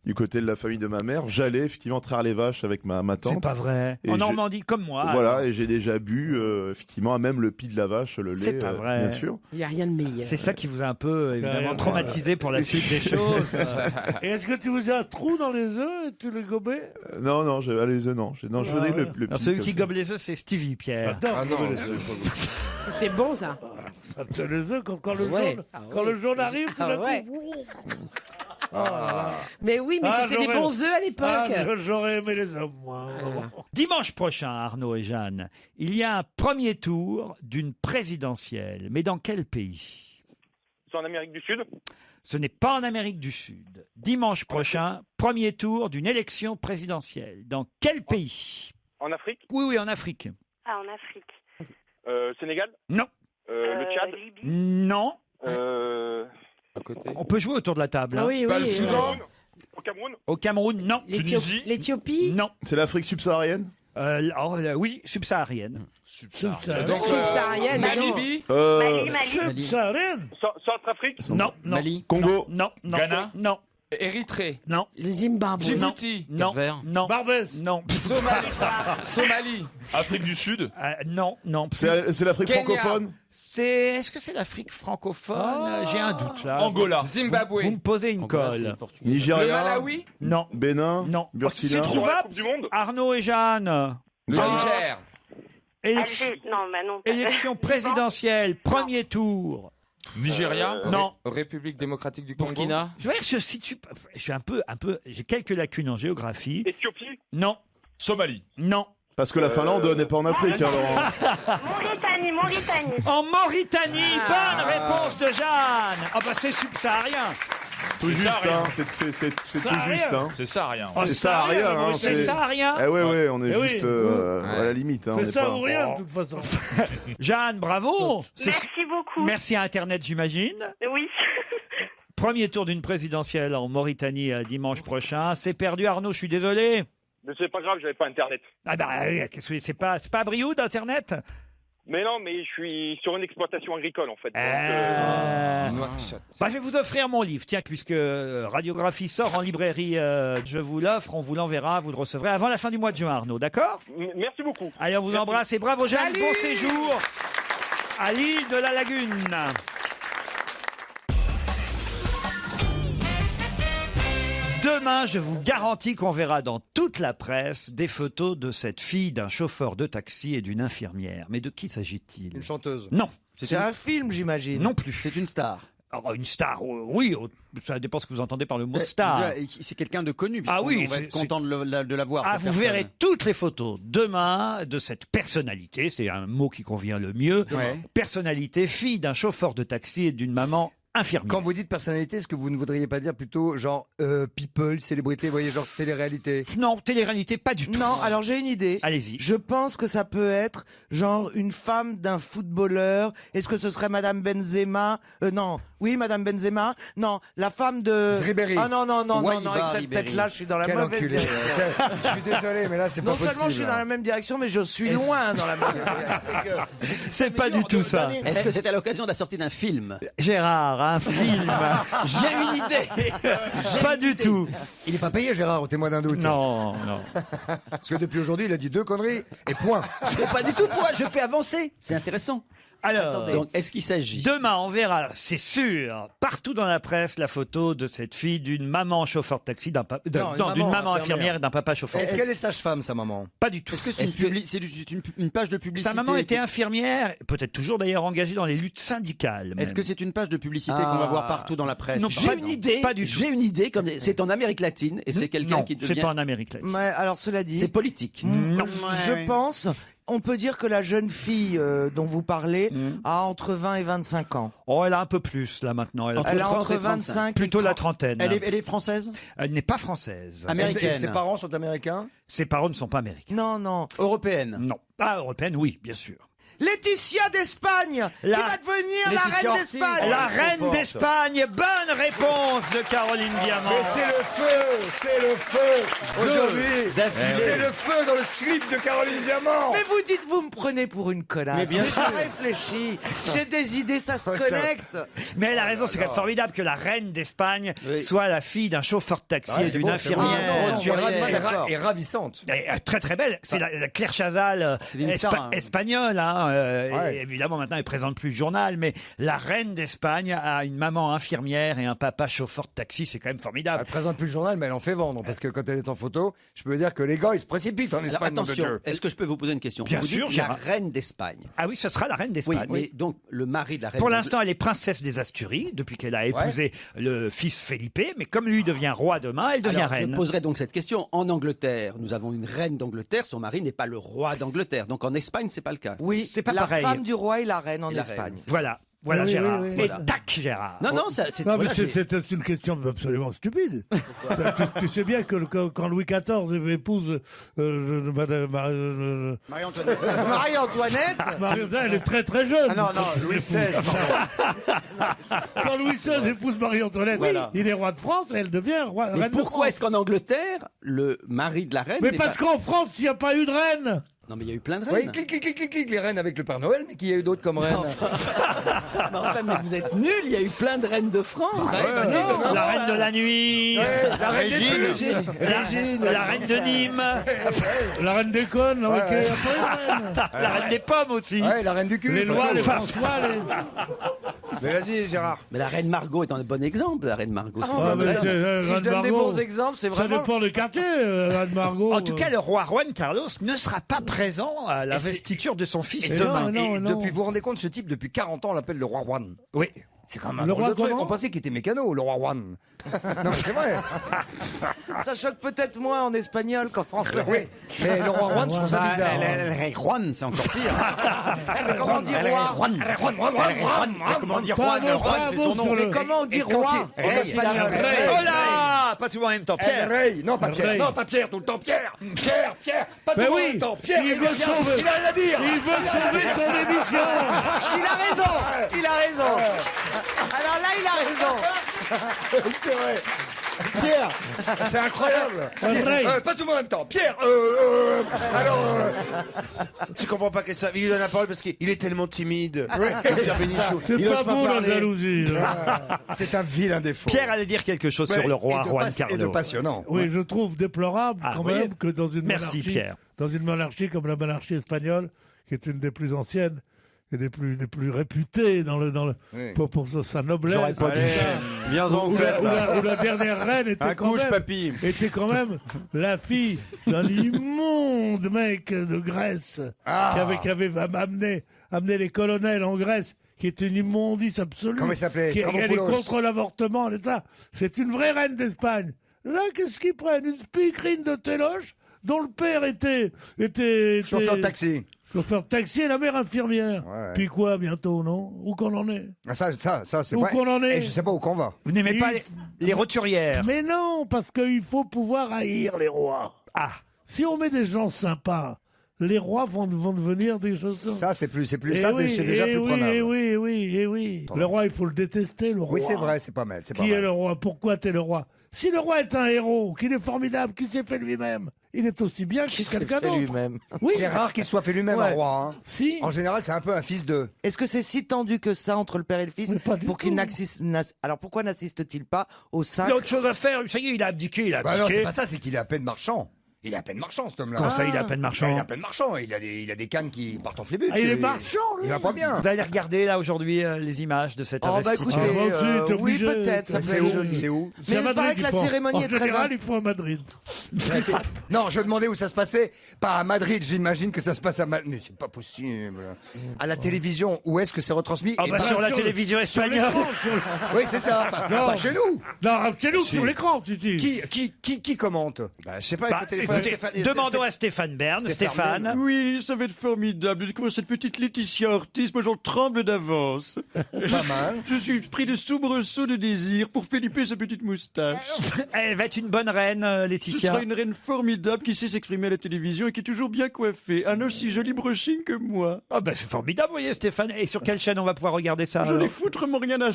du côté de la famille de ma mère, j'allais effectivement traire les vaches avec ma tante. C'est pas vrai. Et En j'ai- Normandie, comme moi. Voilà, alors. et j'ai déjà bu effectivement à même le pied de la vache, le lait. C'est pas vrai. Bien sûr. Il n'y a rien de meilleur. C'est ça qui vous a un peu évidemment Derrière, traumatisé pour la suite des choses. Et est-ce que tu faisais un trou dans les œufs et tu les gobais? Non, non, les œufs, non. Non, je faisais le Alors, pied celui comme qui ça. gobe les œufs, c'est Stevie, Pierre. J'adore Ah non, gober les œufs. C'était bon, ça. Les œufs, quand le Ouais. jaune, Ah quand ouais. le jaune arrive, tout Ah d'un ouais. coup. Oh là là. Mais oui, mais c'était des j'aurais- bons œufs à l'époque. J'aurais aimé les hommes, moi. Dimanche prochain, Arnaud et Jeanne, il y a un premier tour d'une présidentielle. Mais dans quel pays? C'est en Amérique du Sud. Ce n'est pas en Amérique du Sud. Dimanche prochain, premier tour d'une élection présidentielle. Dans quel pays? En Afrique. Oui, en Afrique. Ah, en Afrique. Sénégal. Non. Le Tchad. Libye. Non. À côté. On peut jouer autour de la table. Ah hein. oui, Bah, le oui. Soudan. Au Cameroun. Au Cameroun, non. L'Éthiopie. Non. C'est l'Afrique subsaharienne? Oui, subsaharienne. Donc, Subsaharienne, mais non. Namibie. Mali. Subsaharienne. Centrafrique. Non, non. Mali. Congo. Non, non. Ghana. Non, Érythrée. non. Le Zimbabwe. Djibouti. Non, Cap-Vert. non. Barbès. Non. Somalie. Afrique du Sud. Non, non. C'est l'Afrique Kenya. francophone? Est-ce que c'est l'Afrique francophone? J'ai un doute là. Angola. Zimbabwe. Vous me posez une colle. Le Nigeria? Malawi. Non, Bénin? non. Burkina? C'est Pour la trouvable. Coupe du Monde. Arnaud et Jeanne. Le Niger. Élection, Alger. Non, bah non. élection présidentielle, premier tour. Nigeria. Non. République démocratique du Congo. Burkina. Je veux dire, je situe. Je suis un peu. J'ai quelques lacunes en géographie. Éthiopie. Non, Somalie. non. Parce que la Finlande n'est pas en Afrique, hein, Laurent. Mauritanie. En Mauritanie, bonne réponse de Jeanne. Ah bah c'est subsaharien. Tout juste, hein, c'est tout juste. Hein. C'est ça, rien. C'est ça, rien. Hein, c'est ça, rien. Eh ouais, on est Eh juste oui. à la limite. Hein, on C'est est ça pas- ou rien, de toute façon. Jeanne, bravo. Merci beaucoup. Merci à Internet, j'imagine. Oui. Premier tour d'une présidentielle en Mauritanie dimanche prochain. C'est perdu, Arnaud, je suis désolé. Mais c'est pas grave, j'avais pas Internet. Ah bah, qu'est-ce que c'est pas à Brioude, Internet? Mais non, mais je suis sur une exploitation agricole en fait. Bah, je vais vous offrir mon livre, tiens, puisque Radiographie sort en librairie, je vous l'offre, on vous l'enverra, vous le recevrez avant la fin du mois de juin, Arnaud, d'accord? Merci beaucoup. Allez, on vous embrasse et bravo Jeanne, Salut. bon séjour à l'île de la Lagune. Demain, je vous garantis qu'on verra dans toute la presse des photos de cette fille, d'un chauffeur de taxi et d'une infirmière. Mais de qui s'agit-il? Une chanteuse. Non. C'est un film, j'imagine. Non plus. C'est une star. Alors, une star, oui, ça dépend ce que vous entendez par le mot star. C'est quelqu'un de connu. Ah oui, on va être content de la voir. Ah, cette vous personne. verrez toutes les photos demain de cette personnalité, c'est un mot qui convient le mieux. Ouais. Personnalité, fille d'un chauffeur de taxi et d'une maman infirmière. Quand vous dites personnalité, est-ce que vous ne voudriez pas dire plutôt genre people, célébrité, vous voyez, genre télé-réalité? Non, télé-réalité, pas du tout. Non, alors j'ai une idée. Allez-y. Je pense que ça peut être genre une femme d'un footballeur. Est-ce que ce serait Madame Benzema? Non. Oui, Madame Benzema? Non, la femme de... Ribéry. Ah non, avec cette Ribéry. tête-là, je suis dans la Quel mauvaise enculé. direction. Je suis désolé, mais là, c'est pas Non possible. seulement je suis dans la même direction, mais je suis loin dans la même direction. C'est pas du tout ça. Est-ce que c'est à l'occasion de la sortie d'un film? Gérard, un film. J'ai une idée. Pas du tout. Il n'est pas payé, Gérard, au témoin d'un doute. Non. Parce que depuis aujourd'hui, il a dit 2 conneries et point. Mais pas du tout, moi, je fais avancer. C'est intéressant. Alors, Donc, est-ce qu'il s'agit demain, on verra, c'est sûr, partout dans la presse, la photo de cette fille, d'une maman chauffeur de taxi, d'une maman infirmière et d'un papa chauffeur. Est-ce qu'elle est sage-femme, sa maman? Pas du tout. Est-ce que c'est une page de publicité? Sa maman était infirmière, peut-être toujours d'ailleurs engagée dans les luttes syndicales. Est-ce que c'est une page de publicité qu'on va voir partout dans la presse? Non, J'ai pas- une idée. pas du tout. J'ai une idée. C'est en Amérique latine et c'est quelqu'un Non, qui devient. c'est pas en Amérique latine. Mais alors, cela dit... C'est politique. Non. Je pense... On peut dire que la jeune fille dont vous parlez a entre 20 et 25 ans. Oh, elle a un peu plus là maintenant. Elle Elle a 30 entre et 35. 25 et plutôt la 30. trentaine. Elle est française? Elle n'est pas française. Américaine? Ses parents sont américains? Ses parents ne sont pas américains. Non. Européenne? Non. Ah, européenne, oui, bien sûr. Laetitia d'Espagne, qui va devenir la Laetitia reine Ortiz. d'Espagne. La reine forte. d'Espagne, bonne réponse de Caroline Diamant. Mais c'est le feu aujourd'hui. D'affilée. C'est le feu dans le slip de Caroline Diamant. Mais vous dites, vous me prenez pour une connasse. Mais bien sûr. J'ai réfléchi, j'ai des idées, ça se Ouais, ça- connecte. Mais elle a raison, c'est quand même formidable que la reine d'Espagne Oui. soit la fille d'un chauffeur de taxi Ouais, et c'est d'une beau, c'est beau. infirmière. Tu es d'accord. et ravissante. Très très belle. C'est la Claire Chazal, C'est une star, hein. espagnole. Hein, Ouais. et évidemment, maintenant, elle présente plus le journal, mais la reine d'Espagne a une maman infirmière et un papa chauffeur de taxi. C'est quand même formidable. Elle présente plus le journal, mais elle en fait vendre. Parce que quand elle est en photo, je peux dire que les gars, ils se précipitent en Alors Espagne. nom de attention, Dieu. est-ce que je peux vous poser une question? Bien Vous sûr, dites la Gérard. reine d'Espagne. Ah oui, ce sera la reine Oui, d'Espagne. mais donc le mari de la reine. Pour l'instant, elle est princesse des Asturies, depuis qu'elle a épousé le fils Felipe. Mais comme lui devient roi demain, elle devient Alors, reine. je poserai donc cette question. En Angleterre, nous avons une reine d'Angleterre. Son mari n'est pas le roi d'Angleterre. Donc en Espagne, c'est pas le cas. Oui, c'est pas la pareil. femme du roi et la reine en Et la Espagne. reine. Voilà, Oui, Gérard. oui, oui. Et Voilà. tac, Gérard. Non, non, ça, c'est. Non, mais voilà, j'ai- c'est une question absolument stupide. Tu sais bien que quand Louis XIV épouse Marie-Antoinette. Marie-Antoinette, elle est très très jeune. Ah non, Louis XVI. Quand Louis XVI épouse Marie-Antoinette, Voilà. il est roi de France et elle devient Mais reine de pourquoi France. est-ce qu'en Angleterre, le mari de la reine. Mais n'est parce pas- qu'en France, il n'y a pas eu de reine. Non, mais il y a eu plein de Oui, reines. clic, les reines avec le Père Noël, mais qui y a eu d'autres comme reines? Mais enfin, mais vous êtes nuls, il y a eu plein de reines de France. Non, la reine de la nuit. La reine des Régine. Régine. La reine de Nîmes. La reine des connes, là, ok, il y a pas eu de reine. La reine des pommes aussi. Ouais, la reine du cul. Les lois, les François, les... Mais vas-y, Gérard. Mais la reine Margot est un bon exemple, la reine Margot. c'est Ah, une bonne mais reine. Si je donne des bons exemples, c'est Ça vraiment... dépend du quartier, Reine Margot. En tout cas, le roi Juan Carlos ne sera pas présent à la Et c'est- investiture de son fils Et demain. non, Et non. depuis, vous vous rendez compte, ce type, depuis 40 ans, on l'appelle le roi Juan. Oui. C'est quand même un Le drôle roi de truc. comment On pensait qu'il était mécano, le roi Juan. Non, mais c'est vrai. Ça choque peut-être moins en espagnol qu'en français. Oui, mais le roi Juan, je trouve ça Bah, bizarre. El Rey Juan, c'est encore pire. Comment on dit roi? Comment dire Juan? Juan, c'est son nom. Mais comment on dit roi en espagnol? Oh là, pas tout en même temps. El Pierre. Rey. Non, pas Pierre. Rey. Non, pas Pierre, tout le temps. Pierre, pas tout Mais le oui, temps. Pierre, il veut sauver. il a rien à dire. Il veut sauver son émission. Il a raison. Il a raison. Alors là, il a raison. C'est vrai. Pierre, c'est incroyable. Rey. Pas tout le monde en même temps. Pierre, alors. Tu comprends pas qu'elle il lui donne la parole parce qu'il est tellement timide. Pierre Bénichou. C'est Il ose pas beau la parler. jalousie. C'est un vilain défaut. Pierre allait dire quelque chose sur le roi Juan Et de Carlos. passionnant. Oui, je trouve déplorable Ah, quand oui. même que dans une Merci, monarchie, Pierre. dans une monarchie comme la monarchie espagnole, qui est une des plus anciennes et des plus réputées Oui. pour sa noblesse. J'aurais pas dit ça. Viens-en Où fait. la dernière reine était quand même la fille d'un immonde mec de Grèce qui avait amené les colonels en Grèce, qui est une immondice absolue. Comment il s'appelait? Elle est Stramopoulos. contre l'avortement, et ça. C'est une vraie reine d'Espagne. Là, qu'est-ce qu'ils prennent? Une piquerine de téloche dont le père était Chauffeur de taxi. chauffeur de taxi et la mère infirmière. Ouais. Puis quoi, bientôt, non? Où qu'on en est? Ah, ça, c'est Où vrai. qu'on en est? Et je sais pas où qu'on va. Vous n'aimez pas les roturières? Mais non, parce qu'il faut pouvoir haïr les rois. Ah. Si on met des gens sympas, les rois vont devenir des choses. Ça, c'est plus, Eh ça, oui, c'est déjà eh plus oui, prenable. eh oui, eh oui, eh oui. Le roi, il faut le détester, le roi. Oui, c'est vrai, c'est pas mal. C'est pas Qui est mal. le roi? Pourquoi t'es le roi? Si le roi est un héros, qu'il est formidable, qu'il s'est fait lui-même, il est aussi bien que quelqu'un d'autre. lui-même. Oui. C'est rare qu'il soit fait lui-même Ouais. un roi. Hein. Si. En général, c'est un peu un fils de. Est-ce que c'est si tendu que ça entre le père et le fils Mais pas du pour qu'il tout. n'assiste Alors pourquoi n'assiste-t-il pas au Il sacre a autre chose à faire. Ça y est, il a abdiqué. Il a Bah non, abdiqué. c'est pas ça, c'est qu'il est à peine marchand. Il est à peine marchand, cet homme-là. Comment ça, il est à peine marchand? Il est à peine marchand. Il a des cannes qui partent en flébut. Ah, il est marchand, lui. Il va pas bien. Vous allez regarder là aujourd'hui les images de cette Oh bah investiture. écoutez, Ah, bah, si, t'es oui obligé. peut-être, ça peut C'est être où joli. C'est où C'est Mais à il Madrid. paraît que la ils font. cérémonie En est très général, il faut à Madrid. Non, je demandais où ça se passait. Pas à Madrid, j'imagine que ça se passe à Madrid. Mais c'est pas possible. À la télévision, où est-ce que c'est retransmis? Ah Et bah pas- sur la télévision espagnole. Oui, c'est ça. Pas chez nous. Non, chez nous, sur l'écran, tu dis. Qui commente? Bah, je sais pas, il Bah, faut téléphoner à écoutez, Stéphane. demandons à Stéphane Bern. Stéphane. Oui, ça va être formidable de découvrir cette petite Laetitia Ortiz. Moi, j'en tremble d'avance. Pas mal. Je suis pris de soubresauts de désir pour Felipe sa petite moustache. Elle va être une bonne reine, Ce Laetitia. sera une reine formidable qui sait s'exprimer à la télévision et qui est toujours bien coiffée. Un aussi joli brushing que moi. Ah bah c'est formidable, vous voyez Stéphane. Et sur quelle chaîne on va pouvoir regarder ça J'en ai alors foutrement rien à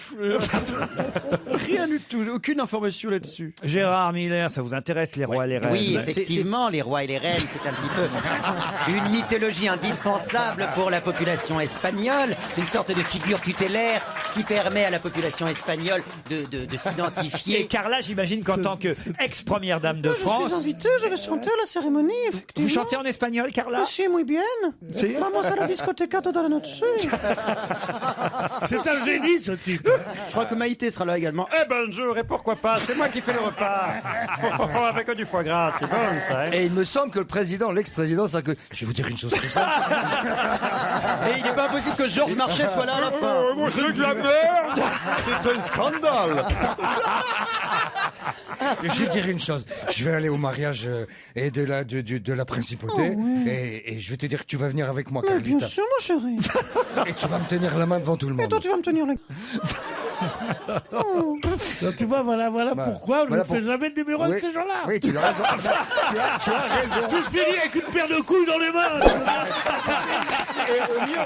rien du tout, aucune information là-dessus. Gérard Miller, ça vous intéresse les rois et les reines? Oui, C'est- effectivement, les rois et les reines, c'est un petit peu une mythologie indispensable pour la population espagnole, une sorte de figure tutélaire qui permet à la population espagnole de Et s'identifier. Carla, j'imagine qu'en tant que ex-première dame de Je suis France, invitée, je vais chanter à la cérémonie, effectivement. vous chantez en espagnol, Carla? Sí, muy bien. Sí. Vamos a la discoteca toda la noche. C'est un génie, ce type. Je crois que Maïté sera là également. Eh ben, bonjour, et pourquoi pas, c'est moi qui fais le repas. Avec du foie gras, c'est bon ça. Et il me semble que le président, l'ex-président, ça que. Je vais vous dire une chose comme ça. Et il n'est pas impossible que Georges Marchais soit là à la fin. C'est de la merde. C'est un scandale. Je vais dire une chose. Je vais aller au mariage et de la principauté. Et je vais te dire que tu vas venir avec moi, Mais bien Carlita. sûr, mon chéri. Et tu vas me tenir la main devant tout le Et monde. toi, tu vas me tenir la... Oh. Donc, tu vois, voilà pourquoi on voilà ne fait jamais le numéro de Oui. ces gens-là. Oui, tu as raison. tu as raison. Tu finis avec une paire de couilles dans les mains. Et au mieux,